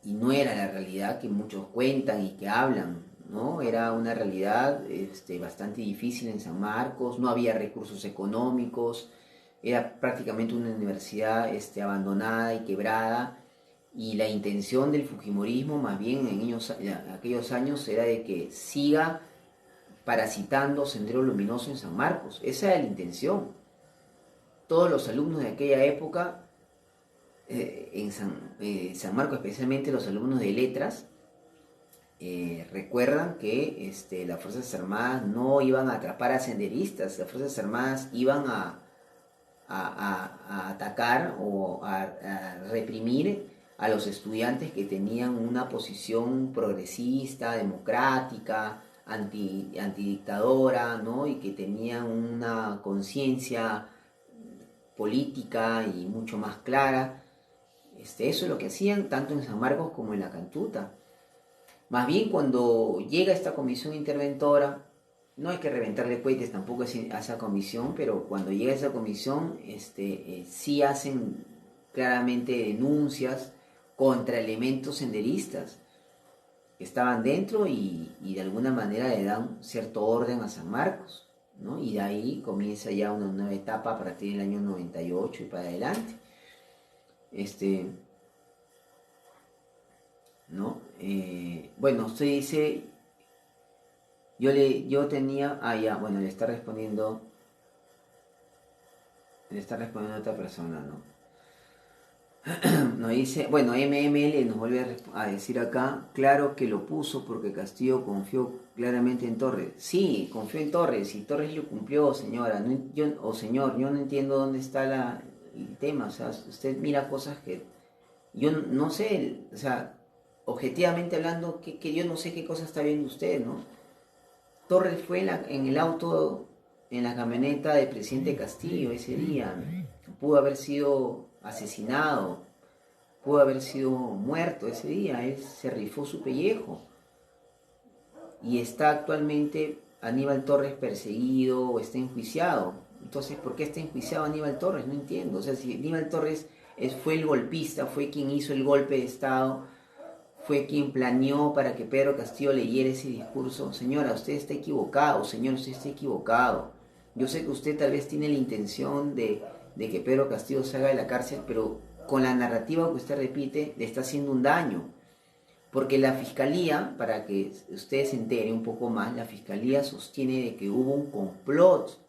y no era la realidad que muchos cuentan y que hablan. ¿no? Era una realidad bastante difícil en San Marcos, no había recursos económicos, era prácticamente una universidad abandonada y quebrada, y la intención del fujimorismo más bien en aquellos años era de que siga parasitando Sendero Luminoso en San Marcos. Esa era la intención. Todos los alumnos de aquella época, en San Marcos, especialmente los alumnos de letras, recuerdan que las Fuerzas Armadas no iban a atrapar a senderistas, las Fuerzas Armadas iban a atacar o a reprimir a los estudiantes que tenían una posición progresista, democrática, antidictadora, ¿no? Y que tenían una conciencia política y mucho más clara. Eso es lo que hacían tanto en San Marcos como en La Cantuta. Más bien, cuando llega esta comisión interventora, no hay que reventarle cohetes tampoco a esa comisión, pero cuando llega esa comisión, sí hacen claramente denuncias contra elementos senderistas que estaban dentro y de alguna manera le dan cierto orden a San Marcos, ¿no? Y de ahí comienza ya una nueva etapa a partir del año 98 y para adelante. ¿No? Bueno, usted dice, yo tenía, ya, bueno, le está respondiendo a otra persona, ¿no? Nos dice, bueno, MML nos vuelve a decir acá, claro que lo puso porque Castillo confió claramente en Torres. Sí, confió en Torres y Torres lo cumplió, señora. Señor, yo no entiendo dónde está el tema. O sea, usted mira cosas que yo no sé, o sea, objetivamente hablando, que yo no sé qué cosa está viendo usted, ¿no? Torres fue en el auto, en la camioneta del presidente Castillo ese día. Pudo haber sido asesinado, pudo haber sido muerto ese día. Él se rifó su pellejo. Y está actualmente Aníbal Torres perseguido o está enjuiciado. Entonces, ¿por qué está enjuiciado Aníbal Torres? No entiendo. O sea, si Aníbal Torres fue el golpista, fue quien hizo el golpe de Estado, fue quien planeó para que Pedro Castillo leyera ese discurso. Señora, usted está equivocado, señor, usted está equivocado. Yo sé que usted tal vez tiene la intención de que Pedro Castillo salga de la cárcel, pero con la narrativa que usted repite le está haciendo un daño. Porque la Fiscalía, para que usted se entere un poco más, la Fiscalía sostiene de que hubo un complot.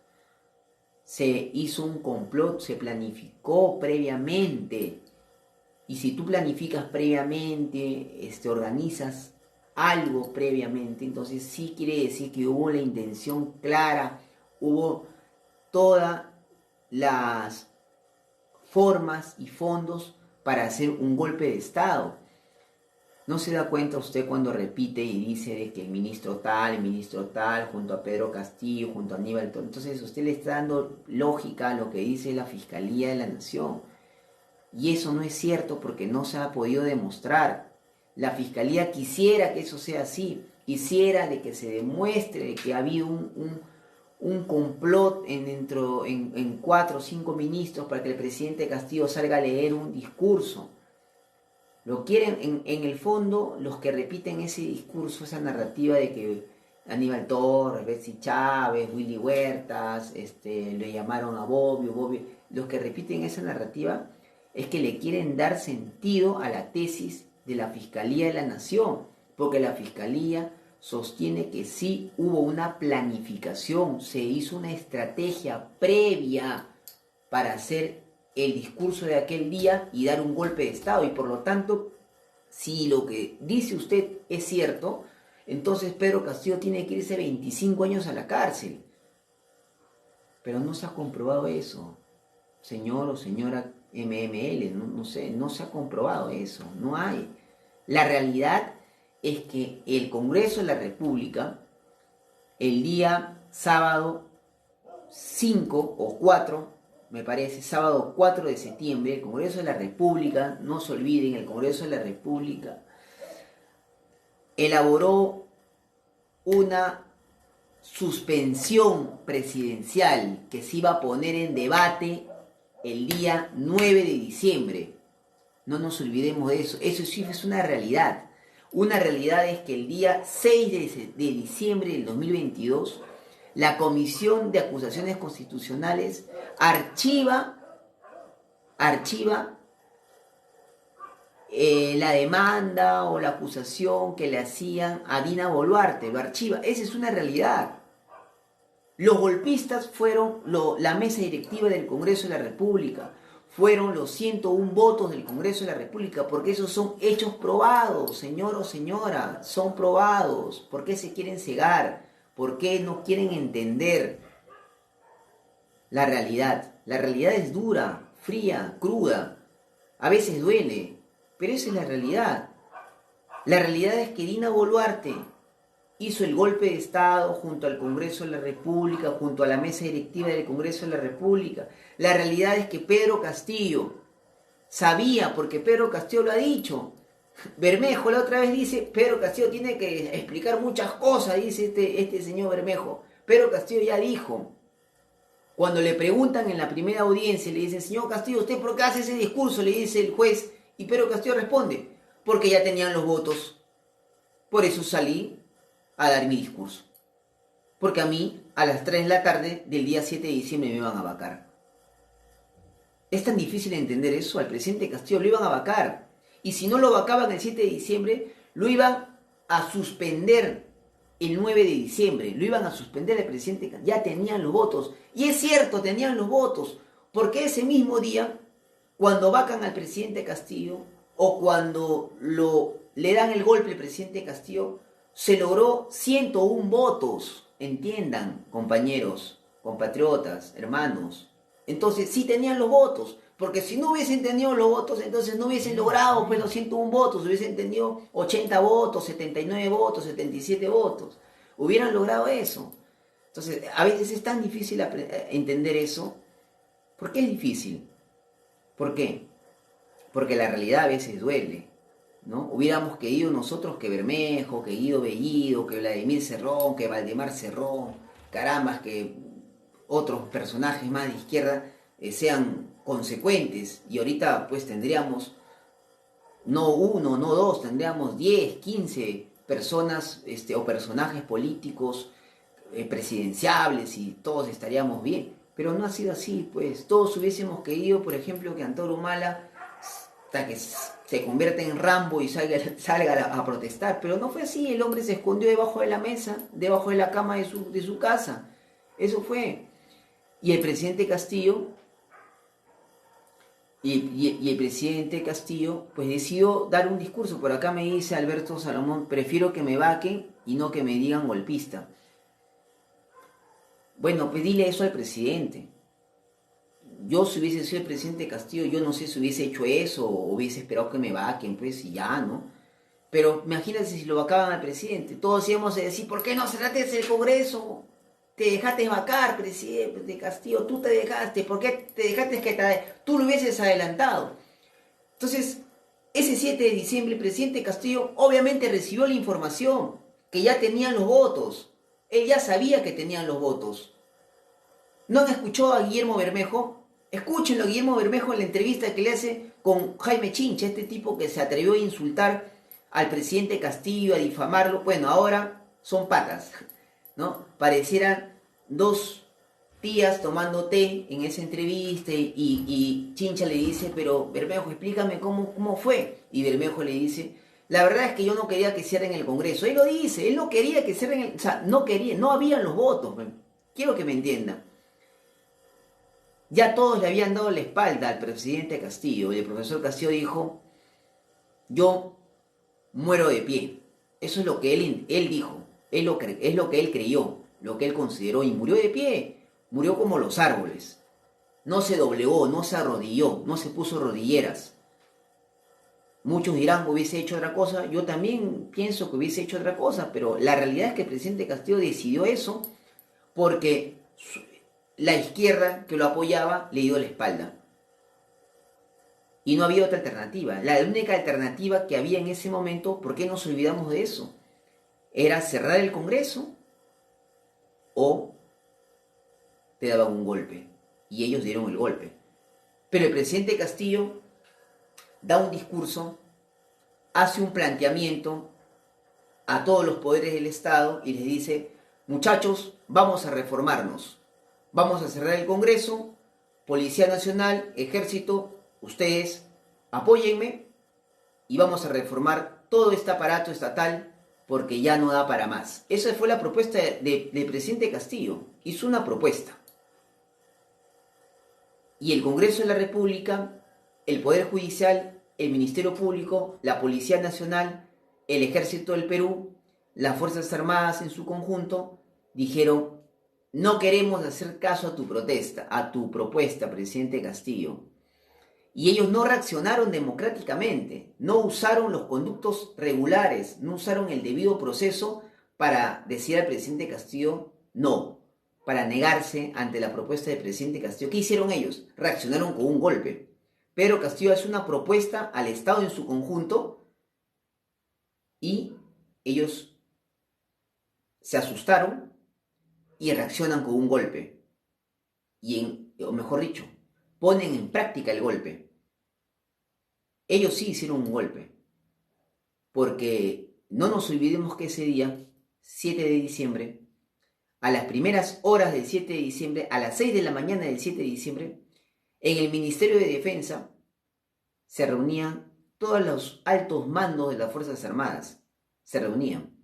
Se hizo un complot, se planificó previamente. Y si tú planificas previamente, organizas algo previamente, entonces sí quiere decir que hubo la intención clara, hubo todas las formas y fondos para hacer un golpe de Estado. ¿No se da cuenta usted cuando repite y dice de que el ministro tal, junto a Pedro Castillo, junto a Aníbal Torres? Entonces usted le está dando lógica a lo que dice la Fiscalía de la Nación. Y eso no es cierto porque no se ha podido demostrar. La Fiscalía quisiera que eso sea así, quisiera de que se demuestre de que ha habido un complot en 4 o 5 ministros para que el presidente Castillo salga a leer un discurso. Lo quieren, en el fondo, los que repiten ese discurso, esa narrativa de que Aníbal Torres, Betsy Chávez, Willy Huertas, le llamaron a Bobbio, los que repiten esa narrativa es que le quieren dar sentido a la tesis de la Fiscalía de la Nación, porque la Fiscalía sostiene que sí hubo una planificación, se hizo una estrategia previa para hacer el discurso de aquel día y dar un golpe de Estado, y por lo tanto, si lo que dice usted es cierto, entonces Pedro Castillo tiene que irse 25 años a la cárcel. Pero no se ha comprobado eso, señor o señora MML, no sé, no se ha comprobado eso, no hay. La realidad es que el Congreso de la República, el día sábado 5 o 4, me parece, sábado 4 de septiembre, el Congreso de la República, no se olviden, el Congreso de la República elaboró una suspensión presidencial que se iba a poner en debate el día 9 de diciembre. No nos olvidemos de eso. Eso sí es una realidad. Una realidad es que el día 6 de diciembre del 2022, la Comisión de Acusaciones Constitucionales archiva la demanda o la acusación que le hacían a Dina Boluarte, lo archiva. Esa es una realidad. Los golpistas fueron la mesa directiva del Congreso de la República, fueron los 101 votos del Congreso de la República, porque esos son hechos probados, señor o señora, son probados. ¿Por qué se quieren cegar? ¿Por qué no quieren entender la realidad? La realidad es dura, fría, cruda, a veces duele, pero esa es la realidad. La realidad es que Dina Boluarte hizo el golpe de Estado junto al Congreso de la República, junto a la mesa directiva del Congreso de la República. La realidad es que Pedro Castillo sabía, porque Pedro Castillo lo ha dicho. Bermejo la otra vez dice, Pedro Castillo tiene que explicar muchas cosas, dice este señor Bermejo. Pedro Castillo ya dijo, cuando le preguntan en la primera audiencia, le dicen, señor Castillo, ¿usted por qué hace ese discurso? Le dice el juez, y Pedro Castillo responde, porque ya tenían los votos. Por eso salí a dar mi discurso. Porque a mí, a las 3 de la tarde del día 7 de diciembre me iban a vacar. Es tan difícil entender eso. Al presidente Castillo lo iban a vacar. Y si no lo vacaban el 7 de diciembre, lo iban a suspender el 9 de diciembre. Lo iban a suspender al presidente Castillo. Ya tenían los votos. Y es cierto, tenían los votos. Porque ese mismo día, cuando vacan al presidente Castillo, o cuando le dan el golpe al presidente Castillo, se logró 101 votos, entiendan, compañeros, compatriotas, hermanos. Entonces sí tenían los votos, porque si no hubiesen tenido los votos, entonces no hubiesen logrado pues, los 101 votos, hubiesen tenido 80 votos, 79 votos, 77 votos. Hubieran logrado eso. Entonces, a veces es tan difícil entender eso. ¿Por qué es difícil? ¿Por qué? Porque la realidad a veces duele, ¿no? Hubiéramos querido nosotros que Bermejo, que Guido Bellido, que Vladimir Cerrón, que Valdemar Cerrón, carambas, que otros personajes más de izquierda sean consecuentes. Y ahorita pues tendríamos no uno, no dos, tendríamos 10, 15 personas o personajes políticos presidenciables y todos estaríamos bien. Pero no ha sido así, pues. Todos hubiésemos querido, por ejemplo, que Antonio Humala hasta que se convierta en Rambo y salga a protestar. Pero no fue así, el hombre se escondió debajo de la mesa, debajo de la cama de su casa. Eso fue. Y el presidente Castillo, el presidente Castillo, pues decidió dar un discurso. Por acá me dice Alberto Salomón, prefiero que me vaquen y no que me digan golpista. Bueno, pues dile eso al presidente. Yo si hubiese sido el presidente Castillo, yo no sé si hubiese hecho eso o hubiese esperado que me vaquen, pues, y ya, ¿no? Pero imagínate si lo vacaban al presidente. Todos íbamos a decir, ¿por qué no cerraste el Congreso? Te dejaste vacar, presidente Castillo, tú te dejaste. ¿Por qué te dejaste que tú lo hubieses adelantado? Entonces, ese 7 de diciembre, el presidente Castillo obviamente recibió la información, que ya tenían los votos. Él ya sabía que tenían los votos. ¿No han escuchado a Guillermo Bermejo? Escúchenlo, Guillermo Bermejo, en la entrevista que le hace con Jaime Chincha, este tipo que se atrevió a insultar al presidente Castillo, a difamarlo. Bueno, ahora son patas, ¿no? Parecieran dos tías tomando té en esa entrevista y Chincha le dice, pero Bermejo, explícame cómo fue. Y Bermejo le dice, la verdad es que yo no quería que cierren el Congreso. Él lo dice, él no quería que cierren o sea, no quería, no habían los votos. Quiero que me entiendan. Ya todos le habían dado la espalda al presidente Castillo y el profesor Castillo dijo, yo muero de pie. Eso es lo que él dijo, es lo que él creyó, lo que él consideró y murió de pie. Murió como los árboles. No se doblegó, no se arrodilló, no se puso rodilleras. Muchos dirán que hubiese hecho otra cosa, yo también pienso que hubiese hecho otra cosa, pero la realidad es que el presidente Castillo decidió eso porque la izquierda que lo apoyaba le dio la espalda. Y no había otra alternativa. La única alternativa que había en ese momento, ¿por qué nos olvidamos de eso? Era cerrar el Congreso o te daban un golpe. Y ellos dieron el golpe. Pero el presidente Castillo da un discurso, hace un planteamiento a todos los poderes del Estado y les dice, muchachos, vamos a reformarnos, vamos a cerrar el Congreso, Policía Nacional, Ejército, ustedes apóyenme y vamos a reformar todo este aparato estatal porque ya no da para más. Esa fue la propuesta del presidente Castillo. Hizo una propuesta. Y el Congreso de la República, el Poder Judicial, el Ministerio Público, la Policía Nacional, el Ejército del Perú, las Fuerzas Armadas en su conjunto, dijeron, no queremos hacer caso a tu protesta, a tu propuesta, presidente Castillo. Y ellos no reaccionaron democráticamente, no usaron los conductos regulares, no usaron el debido proceso para decir al presidente Castillo no, para negarse ante la propuesta del presidente Castillo. ¿Qué hicieron ellos? Reaccionaron con un golpe. Pedro Castillo hace una propuesta al Estado en su conjunto y ellos se asustaron y reaccionan con un golpe. O mejor dicho, ponen en práctica el golpe. Ellos sí hicieron un golpe. Porque no nos olvidemos que ese día, 7 de diciembre, a las primeras horas del 7 de diciembre, a las 6 de la mañana del 7 de diciembre, en el Ministerio de Defensa se reunían todos los altos mandos de las Fuerzas Armadas. Se reunían.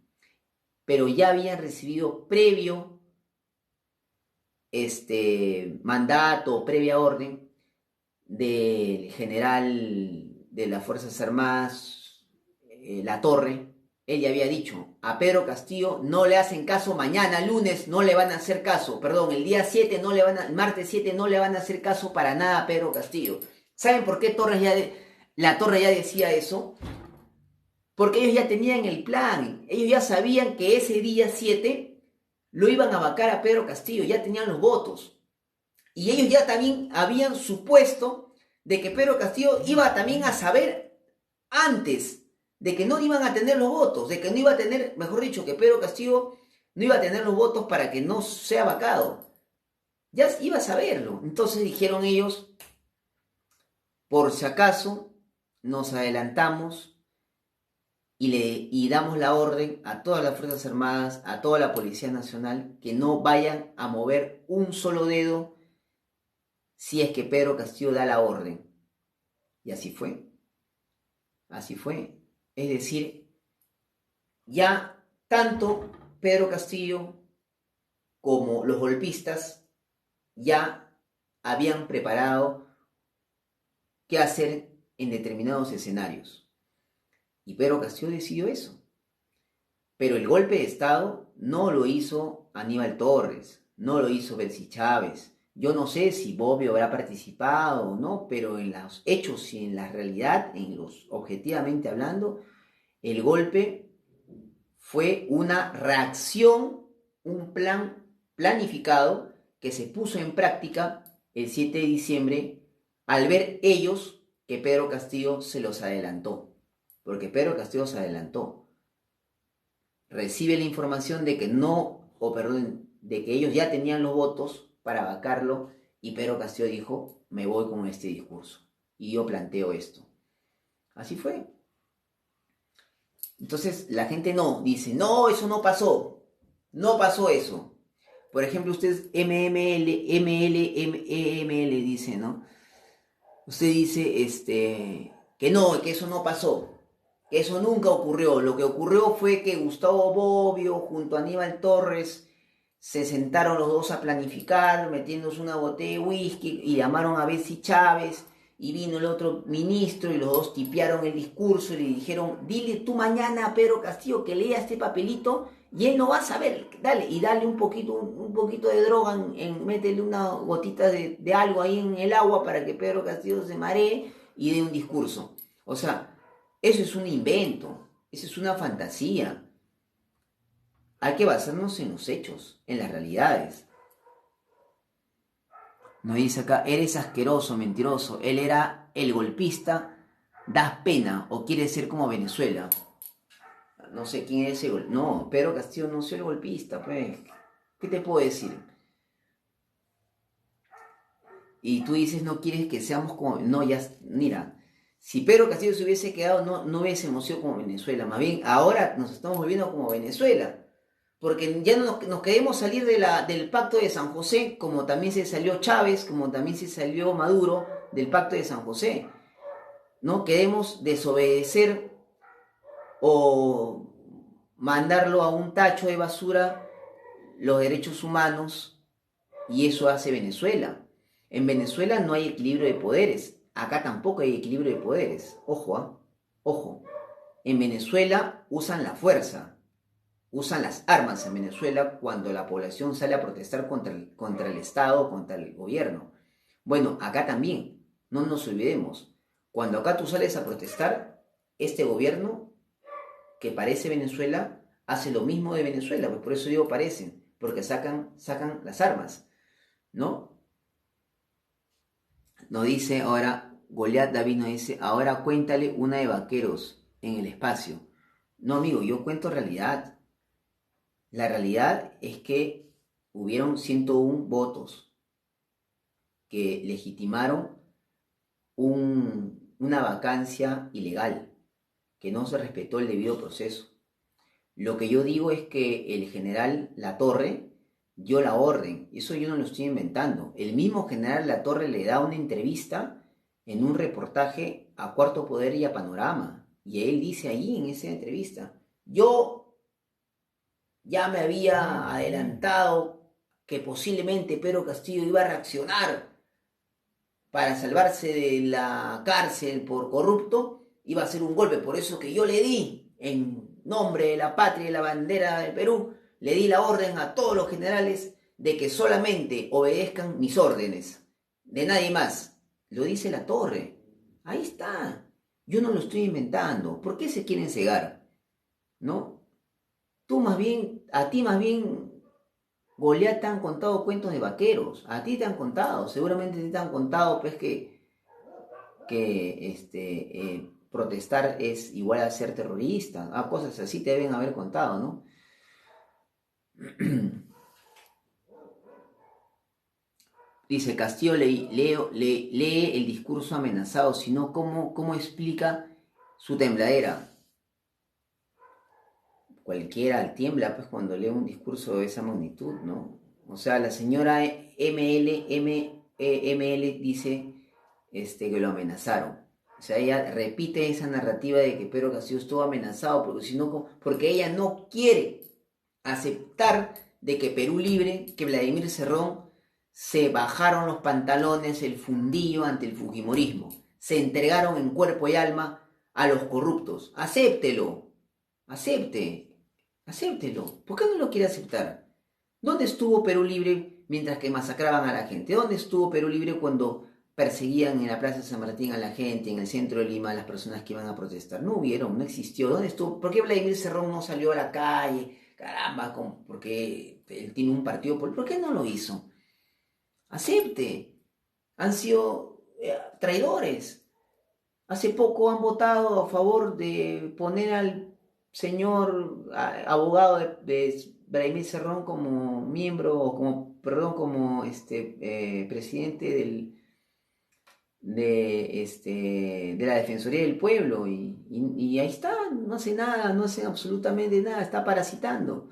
Pero ya habían recibido previo mandato, previa orden del general de las Fuerzas Armadas, Latorre. Él ya había dicho, a Pedro Castillo no le hacen caso mañana, lunes, no le van a hacer caso, perdón, el día 7 no le van a, el martes 7 no le van a hacer caso para nada a Pedro Castillo. ¿Saben por qué Latorre ya decía eso? Porque ellos ya tenían el plan, ellos ya sabían que ese día 7 lo iban a vacar a Pedro Castillo, ya tenían los votos. Y ellos ya también habían supuesto de que Pedro Castillo iba también a saber antes de que no iban a tener los votos, de que no iba a tener, mejor dicho, que Pedro Castillo no iba a tener los votos para que no sea vacado. Ya iba a saberlo. Entonces dijeron ellos, por si acaso, nos adelantamos y damos la orden a todas las Fuerzas Armadas, a toda la Policía Nacional, que no vayan a mover un solo dedo si es que Pedro Castillo da la orden. Y así fue. Así fue. Es decir, ya tanto Pedro Castillo como los golpistas ya habían preparado qué hacer en determinados escenarios. Y Pedro Castillo decidió eso. Pero el golpe de Estado no lo hizo Aníbal Torres, no lo hizo Betsy Chávez. Yo no sé si Bobbio habrá participado o no, pero en los hechos y en la realidad, objetivamente hablando, el golpe fue una reacción, un plan planificado que se puso en práctica el 7 de diciembre al ver ellos que Pedro Castillo se los adelantó. Porque Pedro Castillo se adelantó. Recibe la información de que de que ellos ya tenían los votos para vacarlo y Pedro Castillo dijo, me voy con este discurso y yo planteo esto. Así fue. Entonces la gente dice, no, eso no pasó. No pasó eso. Por ejemplo, usted MML dice, ¿no? Usted dice que no, que eso no pasó. Que eso nunca ocurrió. Lo que ocurrió fue que Gustavo Bobbio junto a Aníbal Torres se sentaron los dos a planificar, metiéndose una botella de whisky y llamaron a Betsy Chávez y vino el otro ministro y los dos tipearon el discurso y le dijeron, dile tú mañana a Pedro Castillo que lea este papelito y él no va a saber, dale un poquito de droga, métele una gotita de algo ahí en el agua para que Pedro Castillo se maree y dé un discurso. O sea, eso es un invento, eso es una fantasía. Hay que basarnos en los hechos, en las realidades. Nos dice acá, eres asqueroso, mentiroso. Él era el golpista, das pena o quiere ser como Venezuela. No sé quién es ese golpista. No, Pedro Castillo no soy el golpista, pues. ¿Qué te puedo decir? Y tú dices, no quieres que seamos como... No, ya, mira, Si Pedro Castillo se hubiese quedado, no hubiésemos sido como Venezuela. Más bien, ahora nos estamos volviendo como Venezuela. Porque ya no nos queremos salir del pacto de San José, como también se salió Chávez, como también se salió Maduro del pacto de San José. ¿No? Queremos desobedecer o mandarlo a un tacho de basura los derechos humanos, y eso hace Venezuela. En Venezuela no hay equilibrio de poderes. Acá tampoco hay equilibrio de poderes. Ojo, ojo. En Venezuela usan la fuerza, usan las armas en Venezuela cuando la población sale a protestar contra el Estado, contra el gobierno. Bueno, acá también, no nos olvidemos. Cuando acá tú sales a protestar, este gobierno que parece Venezuela hace lo mismo de Venezuela, pues por eso digo parecen, porque sacan las armas, ¿no? Nos dice ahora, Goliat David nos dice, ahora cuéntale una de vaqueros en el espacio. No, amigo, yo cuento realidad. La realidad es que hubieron 101 votos que legitimaron una vacancia ilegal, que no se respetó el debido proceso. Lo que yo digo es que el general Latorre dio la orden, eso yo no lo estoy inventando. El mismo general Latorre le da una entrevista en un reportaje a Cuarto Poder y a Panorama, y él dice allí en esa entrevista, yo ya me había adelantado que posiblemente Pedro Castillo iba a reaccionar para salvarse de la cárcel por corrupto, iba a hacer un golpe, por eso que yo le di, en nombre de la patria y la bandera del Perú, le di la orden a todos los generales de que solamente obedezcan mis órdenes, de nadie más. Lo dice Latorre. Ahí está. Yo no lo estoy inventando. ¿Por qué se quieren cegar? ¿No? A ti más bien, Goliat te han contado cuentos de vaqueros. A ti te han contado, seguramente te han contado, pues que protestar es igual a ser terrorista. Cosas así te deben haber contado, ¿no? Dice Castillo lee el discurso amenazado, sino cómo explica su tembladera. Cualquiera tiembla pues cuando lee un discurso de esa magnitud, ¿no? O sea, la señora ML dice que lo amenazaron. O sea, ella repite esa narrativa de que Pedro Castillo estuvo amenazado, porque ella no quiere aceptar de que Perú Libre, que Vladimir Cerrón, se bajaron los pantalones, el fundillo ante el fujimorismo. Se entregaron en cuerpo y alma a los corruptos. Acéptelo, acéptelo. ¿Por qué no lo quiere aceptar? ¿Dónde estuvo Perú Libre mientras que masacraban a la gente? ¿Dónde estuvo Perú Libre cuando perseguían en la Plaza San Martín a la gente, en el centro de Lima, a las personas que iban a protestar? No hubieron, no existió. ¿Dónde estuvo? ¿Por qué Vladimir Cerrón no salió a la calle? Caramba, porque él tiene un partido. ¿Por qué no lo hizo? Acepte. Han sido traidores. Hace poco han votado a favor de poner al señor abogado de Vladimir Cerrón como miembro, o como presidente de la Defensoría del Pueblo, y ahí está, no hace nada, no hace absolutamente nada, está parasitando.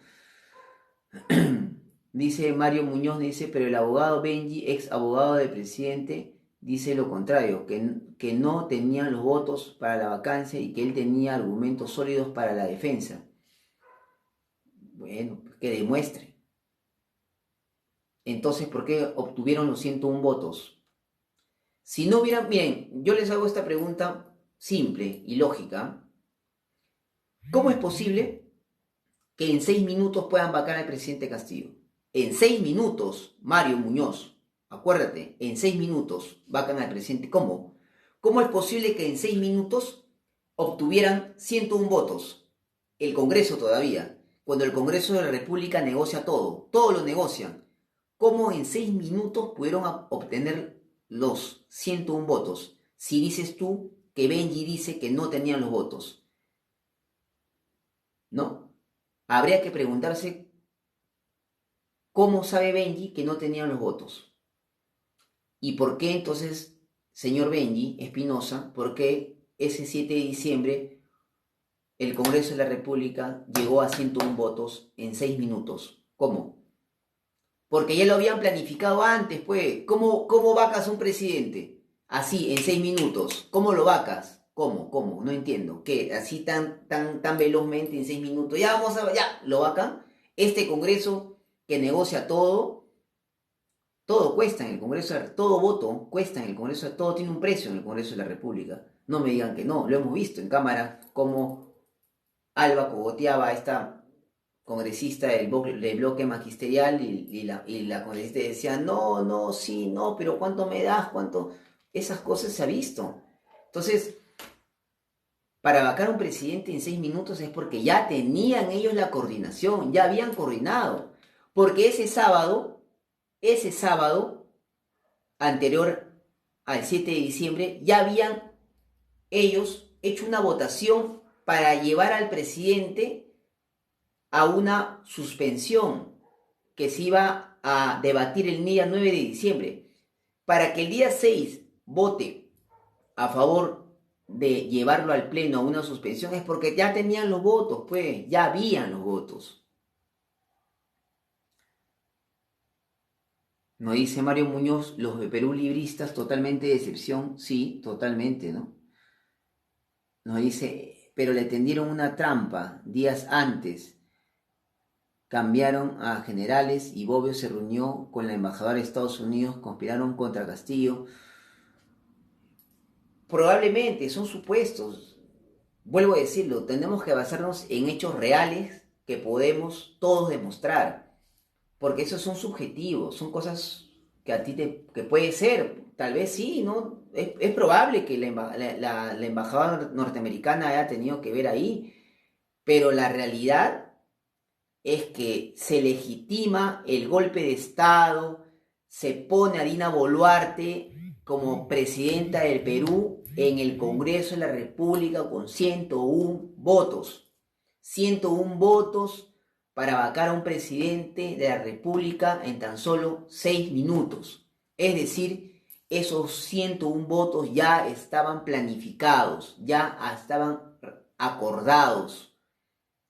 Dice Mario Muñoz, dice, pero el abogado Benji, ex abogado del presidente, dice lo contrario, que no tenían los votos para la vacancia y que él tenía argumentos sólidos para la defensa. Bueno, pues que demuestre. Entonces, ¿por qué obtuvieron los 101 votos? Si no hubieran, miren, yo les hago esta pregunta simple y lógica. ¿Cómo es posible que en 6 minutos puedan vacar al presidente Castillo? En 6 minutos, Mario Muñoz, acuérdate, en 6 minutos vacan al presidente. ¿Cómo? ¿Cómo es posible que en 6 minutos obtuvieran 101 votos? El Congreso todavía, cuando el Congreso de la República negocia todo lo negocian. ¿Cómo en 6 minutos pudieron obtener los 101 votos? Si dices tú que Benji dice que no tenían los votos, ¿no? Habría que preguntarse cómo sabe Benji que no tenían los votos. ¿Y por qué entonces, señor Benji Espinosa, por qué ese 7 de diciembre, el Congreso de la República llegó a 101 votos en 6 minutos. ¿Cómo? Porque ya lo habían planificado antes, pues. ¿Cómo vacas a un presidente? Así, en 6 minutos. ¿Cómo lo vacas? ¿Cómo? No entiendo. ¿Qué? Así tan velozmente en 6 minutos. Ya vamos a... Ya, lo vacan. Este Congreso que negocia todo cuesta en el Congreso, todo voto cuesta en el Congreso, todo tiene un precio en el Congreso de la República. No me digan que no, lo hemos visto en cámara, como Alba cogoteaba a esta congresista del bloque magisterial y la congresista decía, no, sí, no, pero ¿cuánto me das? ¿Cuánto? Esas cosas se ha visto. Entonces, para vacar a un presidente en 6 minutos es porque ya tenían ellos la coordinación, ya habían coordinado. Porque ese sábado anterior al 7 de diciembre, ya habían ellos hecho una votación para llevar al presidente a una suspensión que se iba a debatir el día 9 de diciembre, para que el día 6 vote a favor de llevarlo al pleno a una suspensión, es porque ya tenían los votos, pues, ya habían los votos. Nos dice Mario Muñoz, los de Perú libristas, totalmente de excepción, sí, totalmente, ¿no? Nos dice, pero le tendieron una trampa días antes. Cambiaron a generales y Bobbio se reunió con la embajadora de Estados Unidos, conspiraron contra Castillo. Probablemente, son supuestos. Vuelvo a decirlo, tenemos que basarnos en hechos reales que podemos todos demostrar. Porque esos son subjetivos, son cosas que a ti que puede ser, tal vez sí, ¿no? Es probable que la embajada norteamericana haya tenido que ver ahí, pero la realidad es que se legitima el golpe de Estado, se pone a Dina Boluarte como presidenta del Perú en el Congreso de la República con 101 votos. 101 votos para vacar a un presidente de la República en tan solo 6 minutos. Es decir, esos 101 votos ya estaban planificados, ya estaban acordados.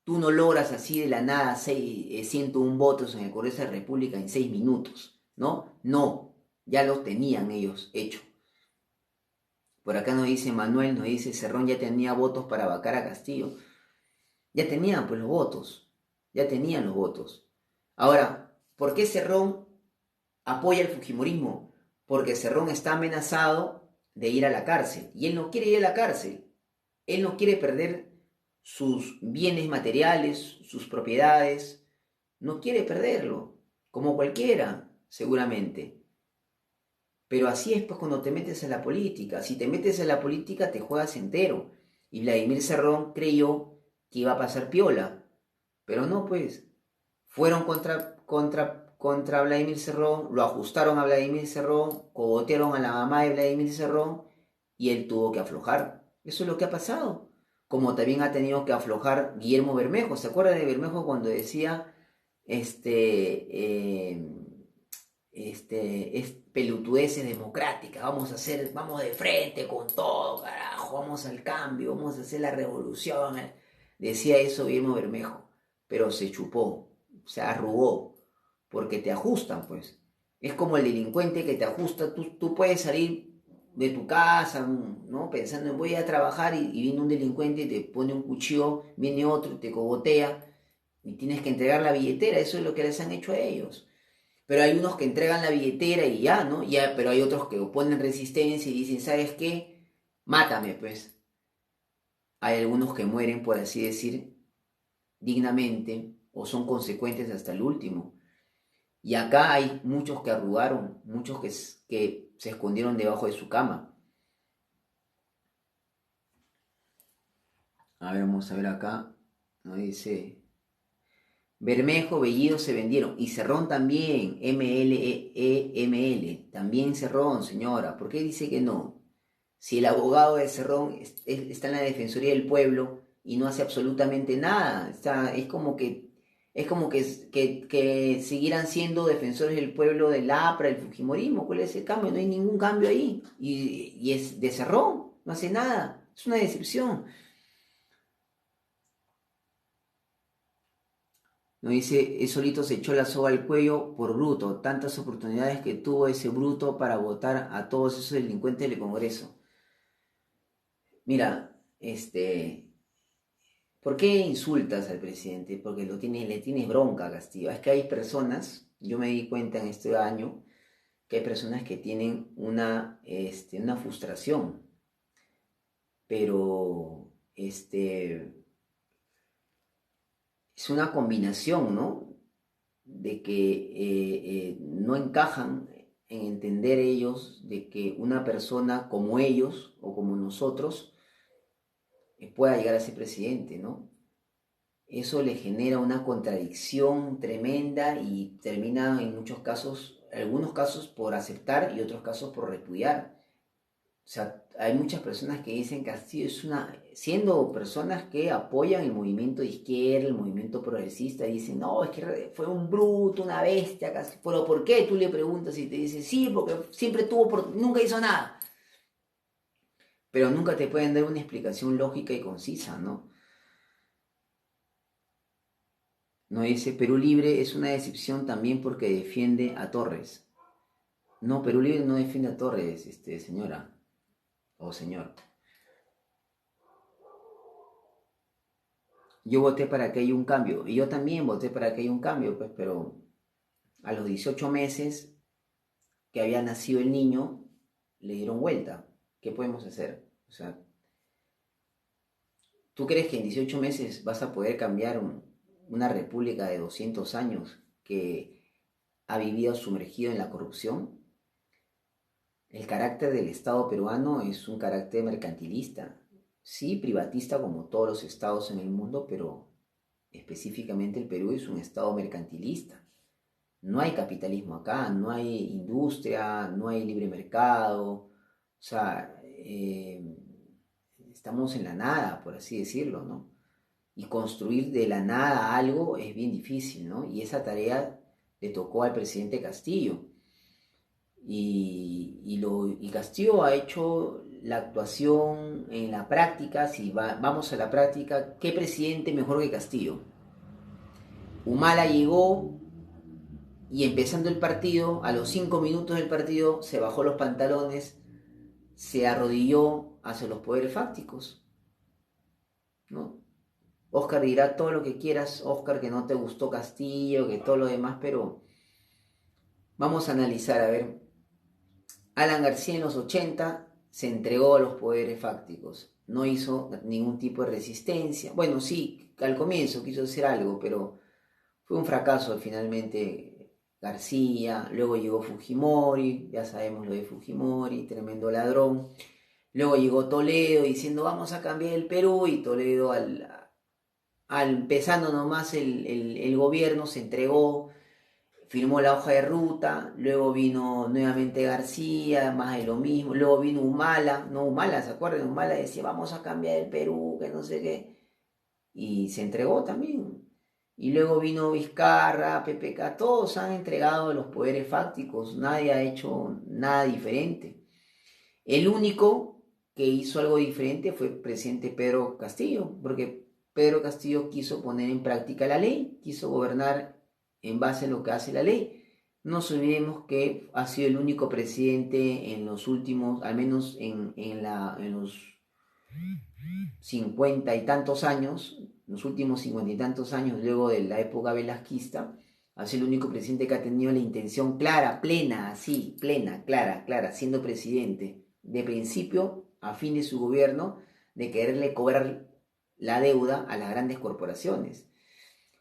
Tú no logras así de la nada 101 votos en el Congreso de la República en 6 minutos, ¿no? No, ya los tenían ellos hecho. Por acá nos dice Manuel, nos dice Cerrón ya tenía votos para vacar a Castillo. Ya tenían pues los votos, ya tenían los votos. Ahora, ¿por qué Cerrón apoya el fujimorismo? Porque Cerrón está amenazado de ir a la cárcel y él no quiere ir a la cárcel. Él no quiere perder sus bienes materiales, sus propiedades, no quiere perderlo, como cualquiera, seguramente. Pero así es pues cuando te metes en la política. Si te metes en la política te juegas entero. Y Vladimir Cerrón creyó que iba a pasar piola. Pero no, pues. Fueron contra Vladimir Cerrón, lo ajustaron a Vladimir Cerrón, cogotearon a la mamá de Vladimir Cerrón y él tuvo que aflojar. Eso es lo que ha pasado. Como también ha tenido que aflojar Guillermo Bermejo. ¿Se acuerdan de Bermejo cuando decía es pelotudeces democráticas, vamos de frente con todo, carajo, vamos al cambio, vamos a hacer la revolución? Decía eso Guillermo Bermejo, pero se chupó, se arrugó, porque te ajustan, pues. Es como el delincuente que te ajusta, tú puedes salir de tu casa, ¿no? Pensando en voy a trabajar y viene un delincuente y te pone un cuchillo, viene otro y te cogotea y tienes que entregar la billetera, eso es lo que les han hecho a ellos. Pero hay unos que entregan la billetera y ya, ¿no? Ya, pero hay otros que oponen resistencia y dicen, ¿sabes qué? Mátame, pues. Hay algunos que mueren, por así decir, dignamente o son consecuentes hasta el último. Y acá hay muchos que arrugaron, muchos que se escondieron debajo de su cama. A ver, vamos a ver acá. Nos dice... Bermejo, Bellido se vendieron. Y Cerrón también. MLEML. También Cerrón, señora. ¿Por qué dice que no? Si el abogado de Cerrón está en la Defensoría del Pueblo y no hace absolutamente nada. Es como que siguieran siendo defensores del pueblo del APRA, el Fujimorismo. ¿Cuál es el cambio? No hay ningún cambio ahí. Y es de Cerrón. No hace nada. Es una decepción. No dice, él solito se echó la soga al cuello por bruto. Tantas oportunidades que tuvo ese bruto para votar a todos esos delincuentes del Congreso. Mira, ¿por qué insultas al presidente? Porque le tienes bronca a Castillo. Es que hay personas, yo me di cuenta en este año, que hay personas que tienen una frustración, pero es una combinación, ¿no? De que no encajan en entender ellos de que una persona como ellos o como nosotros pueda llegar a ser presidente, ¿no? Eso le genera una contradicción tremenda y termina en muchos casos, algunos casos por aceptar y otros casos por repudiar. O sea, hay muchas personas que dicen que Castillo siendo personas que apoyan el movimiento de izquierda, el movimiento progresista, dicen, no, es que fue un bruto, una bestia, Castillo. Pero ¿por qué? Tú le preguntas y te dice, sí, porque siempre nunca hizo nada. Pero nunca te pueden dar una explicación lógica y concisa, ¿no? No dice, Perú Libre es una decepción también porque defiende a Torres. No, Perú Libre no defiende a Torres, señora o señor. Yo voté para que haya un cambio. Y yo también voté para que haya un cambio, pues, pero a los 18 meses que había nacido el niño, le dieron vuelta. ¿Qué podemos hacer? O sea, ¿tú crees que en 18 meses vas a poder cambiar una república de 200 años que ha vivido sumergido en la corrupción? El carácter del Estado peruano es un carácter mercantilista, sí, privatista como todos los estados en el mundo, pero específicamente el Perú es un estado mercantilista. No hay capitalismo acá, no hay industria, no hay libre mercado, o sea, estamos en la nada, por así decirlo, ¿no? Y construir de la nada algo es bien difícil, ¿no? Y esa tarea le tocó al presidente Castillo. Y Castillo ha hecho la actuación en la práctica, si vamos a la práctica, ¿qué presidente mejor que Castillo? Humala llegó y empezando el partido, a los 5 minutos del partido, se bajó los pantalones, se arrodilló hacia los poderes fácticos, ¿no? Oscar dirá todo lo que quieras, Oscar, que no te gustó Castillo, que todo lo demás, pero vamos a analizar, a ver, Alan García en los 80 se entregó a los poderes fácticos, no hizo ningún tipo de resistencia. Bueno, sí, al comienzo quiso hacer algo, pero fue un fracaso finalmente García. Luego llegó Fujimori, ya sabemos lo de Fujimori, tremendo ladrón. Luego llegó Toledo diciendo vamos a cambiar el Perú y Toledo empezando nomás el gobierno se entregó, firmó la hoja de ruta, luego vino nuevamente García, más de lo mismo, luego vino Humala, no Humala, ¿se acuerdan? Humala decía, vamos a cambiar el Perú, que no sé qué, y se entregó también. Y luego vino Vizcarra, PPK, todos han entregado los poderes fácticos, nadie ha hecho nada diferente. El único que hizo algo diferente fue el presidente Pedro Castillo, porque Pedro Castillo quiso poner en práctica la ley, quiso gobernar en base a lo que hace la ley. No nos olvidemos que ha sido el único presidente en los últimos, al menos en los 50 y tantos años, los últimos 50 y tantos años luego de la época velasquista, ha sido el único presidente que ha tenido la intención clara, plena, así, plena, clara, siendo presidente, de principio a fin de su gobierno, de quererle cobrar la deuda a las grandes corporaciones.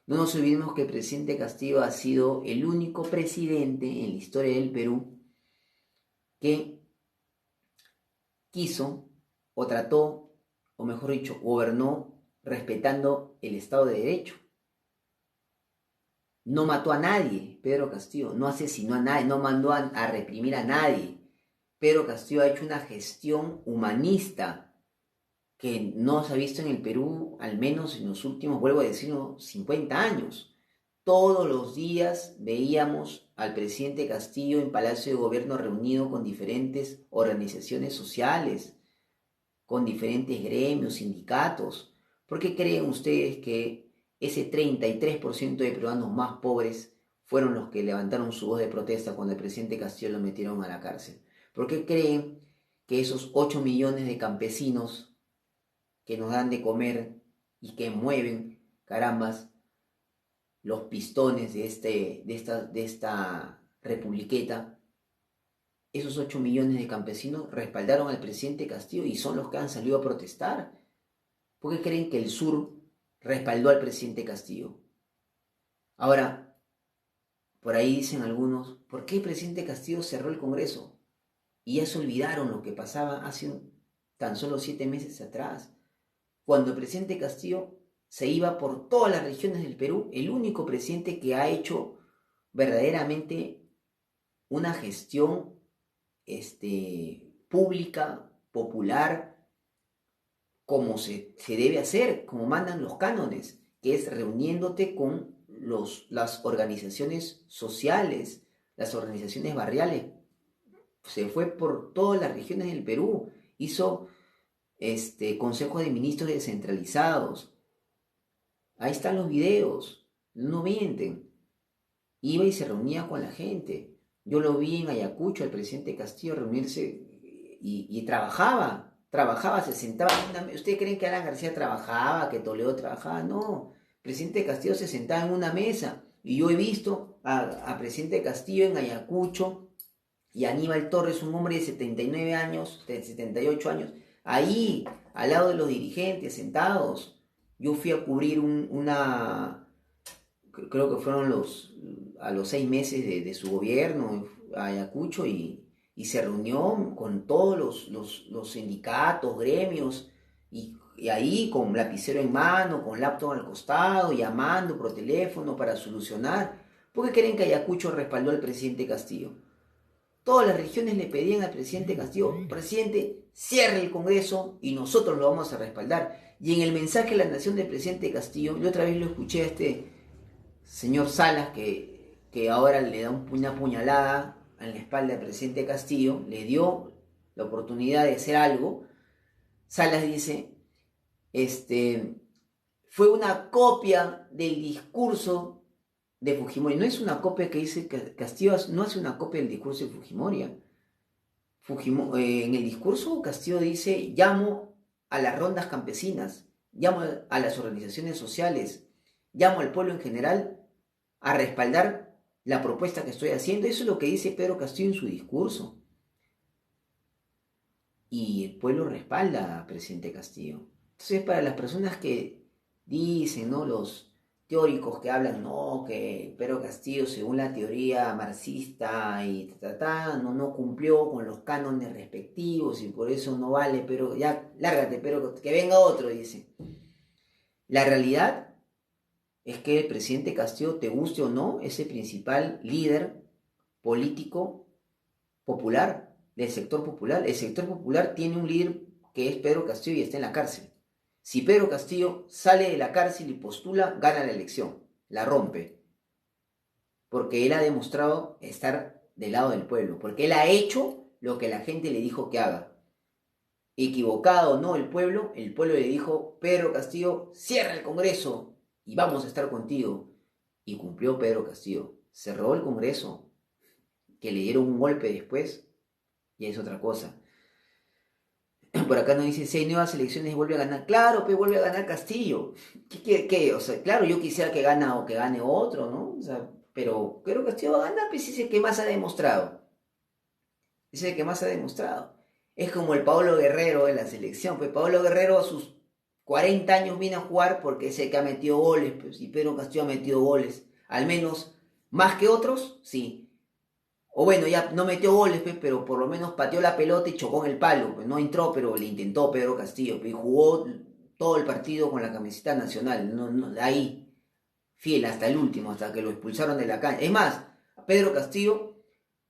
No nos olvidemos que el presidente Castillo ha sido el único presidente en la historia del Perú que quiso o trató, o mejor dicho, gobernó respetando el Estado de Derecho. No mató a nadie, Pedro Castillo, no asesinó a nadie, no mandó a reprimir a nadie. Pedro Castillo ha hecho una gestión humanista que no se ha visto en el Perú, al menos en los últimos, vuelvo a decirlo, 50 años. Todos los días veíamos al presidente Castillo en Palacio de Gobierno reunido con diferentes organizaciones sociales, con diferentes gremios, sindicatos. ¿Por qué creen ustedes que ese 33% de peruanos más pobres fueron los que levantaron su voz de protesta cuando el presidente Castillo lo metieron a la cárcel? ¿Por qué creen que esos 8 millones de campesinos que nos dan de comer y que mueven, carambas, los pistones de esta republiqueta, esos 8 millones de campesinos respaldaron al presidente Castillo y son los que han salido a protestar? ¿Por qué creen que el sur respaldó al presidente Castillo? Ahora, por ahí dicen algunos, ¿por qué el presidente Castillo cerró el Congreso? Y ya se olvidaron lo que pasaba hace tan solo 7 meses atrás, cuando el presidente Castillo se iba por todas las regiones del Perú, el único presidente que ha hecho verdaderamente una gestión pública, popular, como se debe hacer, como mandan los cánones, que es reuniéndote con las organizaciones sociales, las organizaciones barriales. Se fue por todas las regiones del Perú, hizo consejos de ministros descentralizados. Ahí están los videos, no mienten. Iba y se reunía con la gente. Yo lo vi en Ayacucho, el presidente Castillo reunirse y trabajaba, se sentaba en una mesa. ¿Ustedes creen que Alan García trabajaba, que Toledo trabajaba? No, el presidente Castillo se sentaba en una mesa y yo he visto a presidente Castillo en Ayacucho y a Aníbal Torres, un hombre de 79 años, de 78 años, ahí, al lado de los dirigentes, sentados. Yo fui a cubrir creo que fueron a los 6 meses de su gobierno a Ayacucho y se reunió con todos los sindicatos, gremios, y ahí con lapicero en mano, con laptop al costado, llamando por teléfono para solucionar. ¿Por qué creen que Ayacucho respaldó al presidente Castillo? Todas las regiones le pedían al presidente Castillo, presidente, cierre el Congreso y nosotros lo vamos a respaldar. Y en el mensaje de la nación del presidente Castillo, yo otra vez lo escuché a este señor Salas, que ahora le da una puñalada en la espalda al presidente Castillo, le dio la oportunidad de hacer algo. Salas dice, fue una copia del discurso de Fujimori. No es una copia que dice que Castillo no hace una copia del discurso de Fujimori. En el discurso Castillo dice, llamo a las rondas campesinas, llamo a las organizaciones sociales, llamo al pueblo en general a respaldar la propuesta que estoy haciendo. Eso es lo que dice Pedro Castillo en su discurso. Y el pueblo respalda al presidente Castillo. Entonces, para las personas que dicen, ¿no?, los teóricos que hablan, no, que Pedro Castillo, según la teoría marxista y no cumplió con los cánones respectivos y por eso no vale, pero ya, lárgate, pero que venga otro, dice. La realidad es que el presidente Castillo, te guste o no, es el principal líder político popular, del sector popular. El sector popular tiene un líder que es Pedro Castillo y está en la cárcel. Si Pedro Castillo sale de la cárcel y postula, gana la elección, la rompe. Porque él ha demostrado estar del lado del pueblo, porque él ha hecho lo que la gente le dijo que haga. Equivocado o no el pueblo le dijo, Pedro Castillo, cierra el Congreso y vamos a estar contigo. Y cumplió Pedro Castillo. Cerró el Congreso, que le dieron un golpe después, y es otra cosa. Por acá nos dice, si hay nuevas elecciones vuelve a ganar. Claro, pues vuelve a ganar Castillo. ¿Qué? O sea, claro, yo quisiera que gane otro, ¿no? O sea, pero Castillo va a ganar, pues es el que más ha demostrado. Es el que más ha demostrado. Es como el Paolo Guerrero en la selección. Pues Paolo Guerrero a sus 40 años viene a jugar porque es el que ha metido goles. Pues, y Pedro Castillo ha metido goles. Al menos más que otros, sí. O bueno, ya no metió goles, pero por lo menos pateó la pelota y chocó en el palo. No entró, pero le intentó Pedro Castillo. Y jugó todo el partido con la camiseta nacional. Ahí, fiel hasta el último, hasta que lo expulsaron de la cancha. Es más, a Pedro Castillo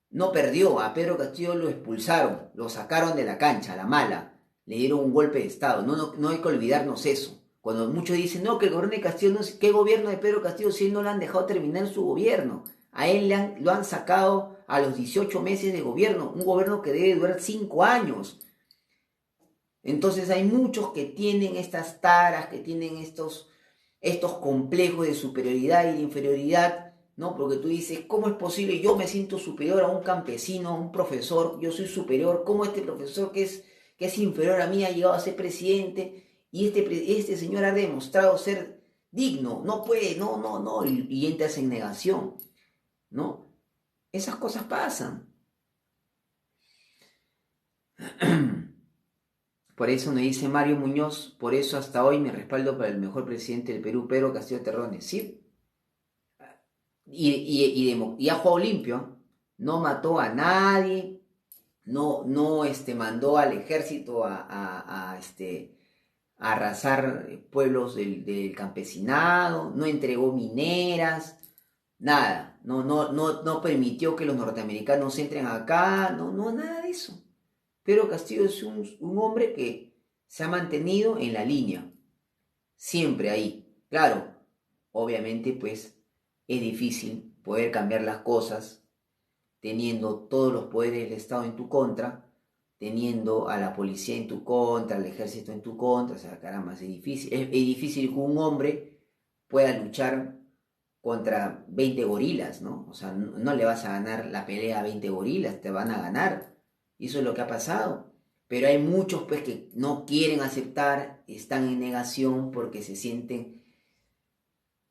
no perdió. A Pedro Castillo lo expulsaron. Lo sacaron de la cancha, a la mala. Le dieron un golpe de Estado. No hay que olvidarnos eso. Cuando muchos dicen, no, que el gobierno de Castillo, no sé qué gobierno de Pedro Castillo, si no le han dejado terminar su gobierno. A él lo han sacado a los 18 meses de gobierno, un gobierno que debe durar 5 años. Entonces hay muchos que tienen estas taras, que tienen estos complejos de superioridad y de inferioridad, ¿no? Porque tú dices, ¿cómo es posible? Yo me siento superior a un campesino, a un profesor, yo soy superior, ¿cómo este profesor que es inferior a mí ha llegado a ser presidente? Y este señor ha demostrado ser digno, no puede, no, no, no, y entras en negación, ¿no? Esas cosas pasan. Por eso me dice Mario Muñoz, por eso hasta hoy me respaldo para el mejor presidente del Perú, Pedro Castillo Terrones. Sí, y ha jugado limpio, no mató a nadie, no mandó al ejército a arrasar pueblos del campesinado, no entregó mineras, nada, no permitió que los norteamericanos entren acá, no, nada de eso. Pedro Castillo es un hombre que se ha mantenido en la línea, siempre ahí. Claro, obviamente pues es difícil poder cambiar las cosas teniendo todos los poderes del Estado en tu contra, teniendo a la policía en tu contra, al ejército en tu contra, o sea, caramba, es difícil. Es difícil que un hombre pueda luchar contra 20 gorilas, ¿no? O sea, no le vas a ganar la pelea a 20 gorilas, te van a ganar. Y eso es lo que ha pasado. Pero hay muchos pues que no quieren aceptar, están en negación porque se sienten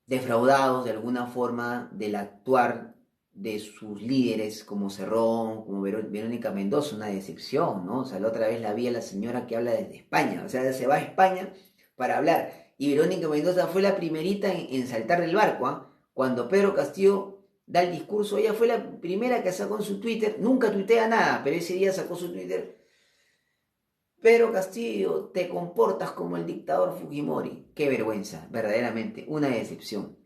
defraudados de alguna forma del actuar de sus líderes como Cerrón, como Verónica Mendoza, una decepción, ¿no? O sea, la otra vez la vi a la señora que habla desde España, o sea, se va a España para hablar. Y Verónica Mendoza fue la primerita en saltar del barco, ¿ah? Cuando Pedro Castillo da el discurso, ella fue la primera que sacó en su Twitter, nunca tuitea nada, pero ese día sacó su Twitter. Pedro Castillo, te comportas como el dictador Fujimori. Qué vergüenza, verdaderamente, una decepción.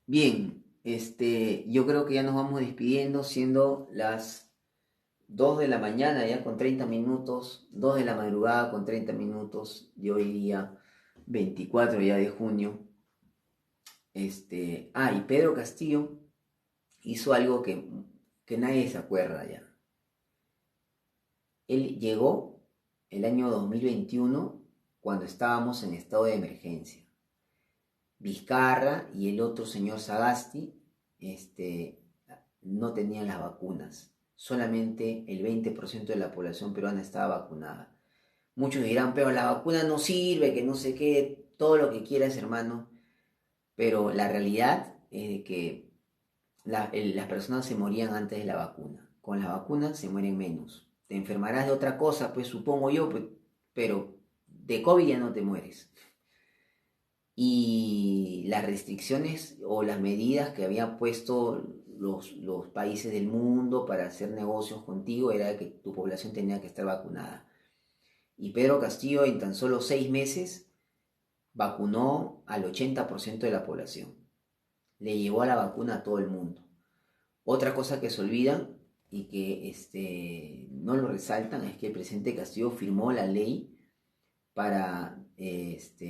Bien, yo creo que ya nos vamos despidiendo, siendo las 2 de la mañana ya con 30 minutos, 2 de la madrugada con 30 minutos de hoy día 24 ya de junio. Y Pedro Castillo hizo algo que nadie se acuerda ya. Él llegó el año 2021 cuando estábamos en estado de emergencia. Vizcarra y el otro señor Sagasti no tenían las vacunas. Solamente el 20% de la población peruana estaba vacunada. Muchos dirán, pero la vacuna no sirve, que no sé qué, todo lo que quieras, hermano. Pero la realidad es de que las personas se morían antes de la vacuna. Con la vacuna se mueren menos. Te enfermarás de otra cosa, pues supongo yo, pues, pero de COVID ya no te mueres. Y las restricciones o las medidas que habían puesto los países del mundo para hacer negocios contigo era que tu población tenía que estar vacunada. Y Pedro Castillo en tan solo 6 meses vacunó al 80% de la población. Le llevó a la vacuna a todo el mundo. Otra cosa que se olvidan y que no lo resaltan es que el presidente Castillo firmó la ley para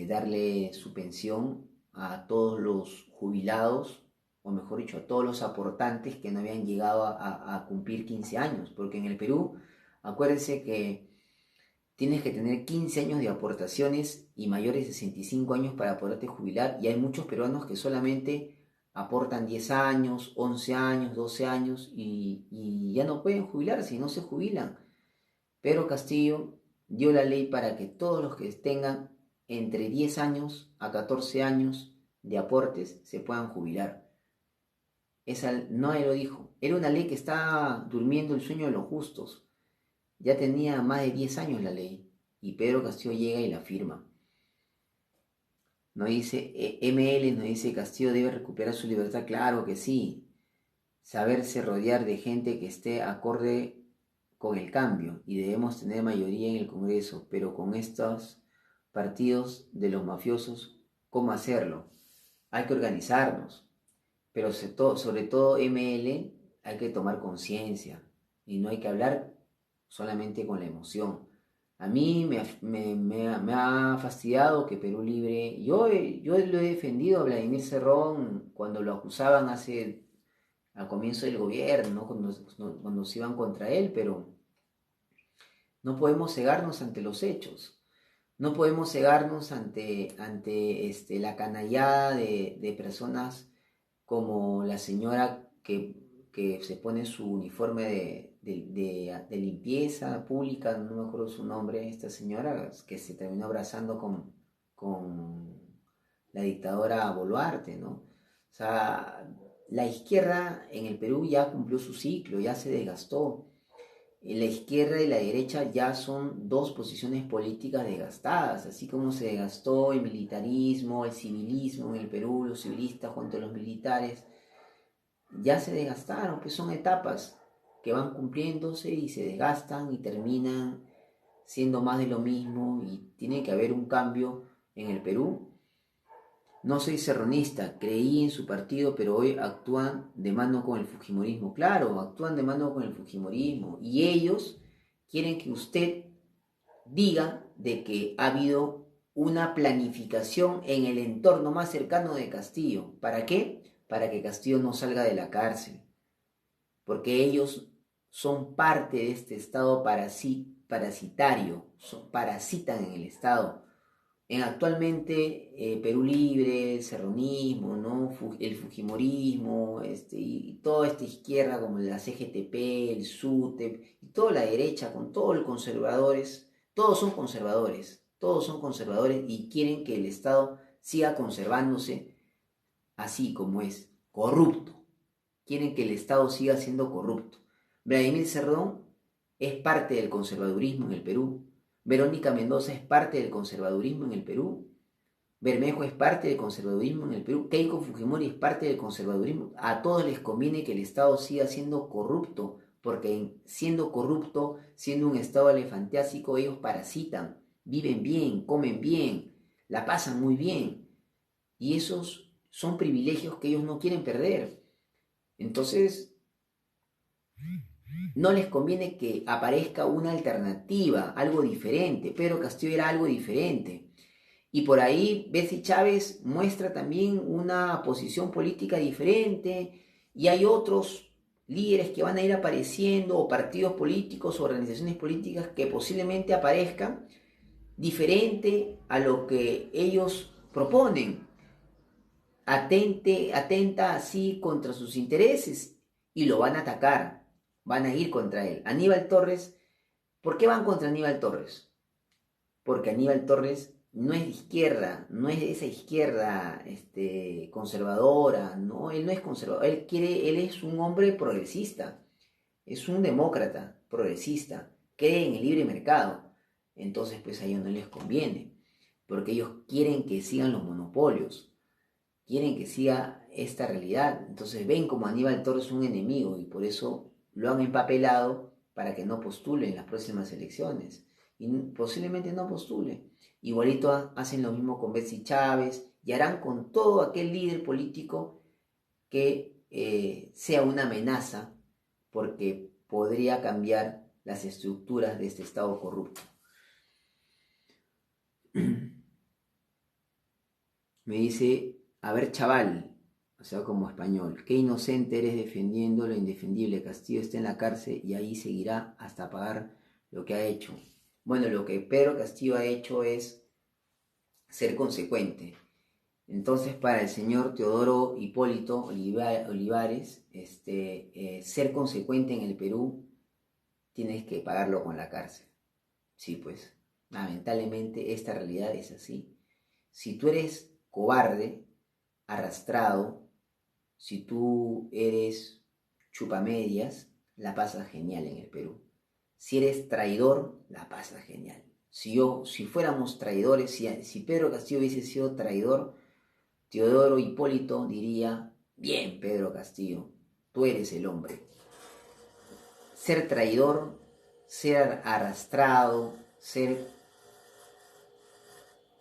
darle su pensión a todos los jubilados, o mejor dicho, a todos los aportantes que no habían llegado a cumplir 15 años, porque en el Perú, acuérdense que tienes que tener 15 años de aportaciones y mayores de 65 años para poderte jubilar, y hay muchos peruanos que solamente aportan 10 años, 11 años, 12 años y ya no pueden jubilarse y no se jubilan. Pedro Castillo dio la ley para que todos los que tengan entre 10 años a 14 años de aportes se puedan jubilar. Nadie lo dijo. Era una ley que estaba durmiendo el sueño de los justos. Ya tenía más de 10 años la ley. Y Pedro Castillo llega y la firma. Nos dice, ML nos dice, Castillo debe recuperar su libertad. Claro que sí. Saberse rodear de gente que esté acorde con el cambio y debemos tener mayoría en el Congreso, pero con estos partidos de los mafiosos, ¿cómo hacerlo? Hay que organizarnos, pero sobre todo ML hay que tomar conciencia y no hay que hablar solamente con la emoción. A mí me ha fastidiado que Perú Libre, yo lo he defendido a Vladimir Cerrón cuando lo acusaban al comienzo del gobierno, ¿no? cuando se iban contra él, pero No podemos cegarnos ante los hechos. No podemos cegarnos ante la canallada de personas como la señora que se pone su uniforme de limpieza pública, no me acuerdo su nombre, esta señora que se terminó abrazando con la dictadora Boluarte, ¿no? O sea, la izquierda en el Perú ya cumplió su ciclo, ya se desgastó. La izquierda y la derecha ya son dos posiciones políticas desgastadas, así como se desgastó el militarismo, el civilismo en el Perú, los civilistas junto a los militares, ya se desgastaron, pues son etapas que van cumpliéndose y se desgastan y terminan siendo más de lo mismo y tiene que haber un cambio en el Perú. No soy serronista, creí en su partido, pero hoy actúan de mano con el fujimorismo. Claro, actúan de mano con el fujimorismo. Y ellos quieren que usted diga de que ha habido una planificación en el entorno más cercano de Castillo. ¿Para qué? Para que Castillo no salga de la cárcel. Porque ellos son parte de este estado parasitario, parasitan en el estado. Actualmente Perú Libre, el serronismo, ¿no? El fujimorismo, y toda esta izquierda como la CGTP, el SUTEP, y toda la derecha con todos los conservadores, todos son conservadores y quieren que el Estado siga conservándose así como es, corrupto. Quieren que el Estado siga siendo corrupto. Vladimir Cerrón es parte del conservadurismo en el Perú. Verónica Mendoza es parte del conservadurismo en el Perú. Bermejo es parte del conservadurismo en el Perú. Keiko Fujimori es parte del conservadurismo. A todos les conviene que el Estado siga siendo corrupto, porque siendo corrupto, siendo un Estado elefantiásico, ellos parasitan, viven bien, comen bien, la pasan muy bien. Y esos son privilegios que ellos no quieren perder. Entonces, no les conviene que aparezca una alternativa, algo diferente. Pedro Castillo era algo diferente. Y por ahí Betsy Chávez muestra también una posición política diferente. Y hay otros líderes que van a ir apareciendo, o partidos políticos, o organizaciones políticas que posiblemente aparezcan diferente a lo que ellos proponen. Atenta así contra sus intereses y lo van a atacar, van a ir contra él. Aníbal Torres, ¿por qué van contra Aníbal Torres? Porque Aníbal Torres no es de izquierda, no es de esa izquierda conservadora, no, él no es conservador, él es un hombre progresista, es un demócrata progresista, cree en el libre mercado. Entonces pues a ellos no les conviene, porque ellos quieren que sigan los monopolios, quieren que siga esta realidad. Entonces ven como Aníbal Torres un enemigo y por eso lo han empapelado para que no postule en las próximas elecciones. Y posiblemente no postule. Igualito hacen lo mismo con Betsy Chávez y harán con todo aquel líder político que sea una amenaza porque podría cambiar las estructuras de este Estado corrupto. Me dice, a ver chaval, o sea, como español, qué inocente eres defendiendo lo indefendible. Castillo está en la cárcel y ahí seguirá hasta pagar lo que ha hecho. Bueno, lo que Pedro Castillo ha hecho es ser consecuente. Entonces, para el señor Teodoro Hipólito Olivares, ser consecuente en el Perú, tienes que pagarlo con la cárcel. Sí, pues, lamentablemente esta realidad es así. Si tú eres cobarde, arrastrado, si tú eres chupamedias, la pasas genial en el Perú. Si eres traidor, la pasas genial. Si fuéramos traidores, si Pedro Castillo hubiese sido traidor, Teodoro Hipólito diría, bien Pedro Castillo, tú eres el hombre. Ser traidor, ser arrastrado, ser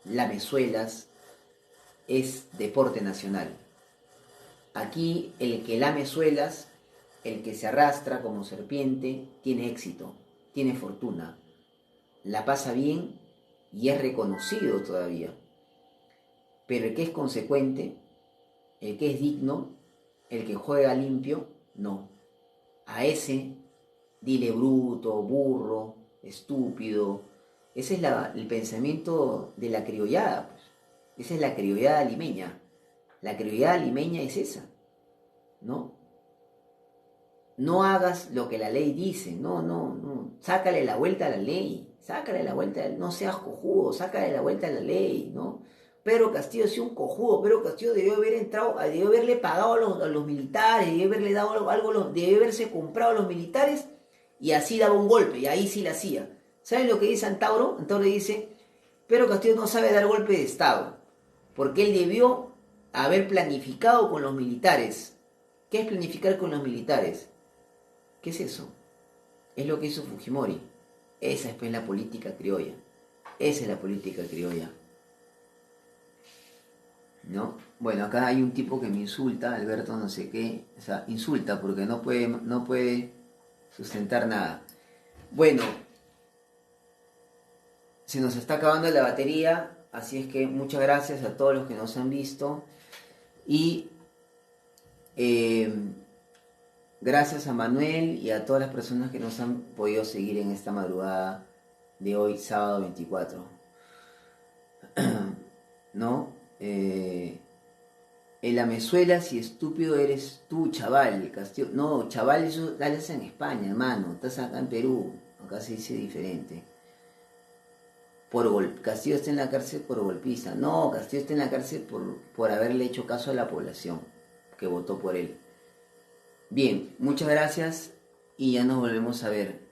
lamezuelas, es deporte nacional. Aquí el que lame suelas, el que se arrastra como serpiente, tiene éxito, tiene fortuna, la pasa bien y es reconocido todavía. Pero el que es consecuente, el que es digno, el que juega limpio, no. A ese dile bruto, burro, estúpido. Ese es el pensamiento de la criollada, pues. Esa es la criollada limeña. La criollada limeña es esa, ¿no? No hagas lo que la ley dice, no. Sácale la vuelta a la ley, sácale la vuelta, no seas cojudo, sácale la vuelta a la ley, ¿no? Pedro Castillo es un cojudo, Pedro Castillo debió haber entrado, debió haberle pagado a los militares, debió haberle dado algo, debió haberse comprado a los militares y así daba un golpe, y ahí sí la hacía. ¿Saben lo que dice Antauro? Antauro dice, Pedro Castillo no sabe dar golpe de Estado, porque él debió haber planificado con los militares. ¿Qué es planificar con los militares? ¿Qué es eso? Es lo que hizo Fujimori. Esa es pues la política criolla. Esa es la política criolla. ¿No? Bueno, acá hay un tipo que me insulta, Alberto no sé qué. O sea, insulta porque no puede sustentar nada. Bueno, se nos está acabando la batería, así es que muchas gracias a todos los que nos han visto. Y gracias a Manuel y a todas las personas que nos han podido seguir en esta madrugada de hoy, sábado 24. ¿No? El amezuelas y estúpido eres tú, chaval. Castillo. No, chaval, eso dale en España, hermano. Estás acá en Perú. Acá se dice diferente. Castillo está en la cárcel por golpista. No, Castillo está en la cárcel por haberle hecho caso a la población que votó por él. Bien, muchas gracias y ya nos volvemos a ver.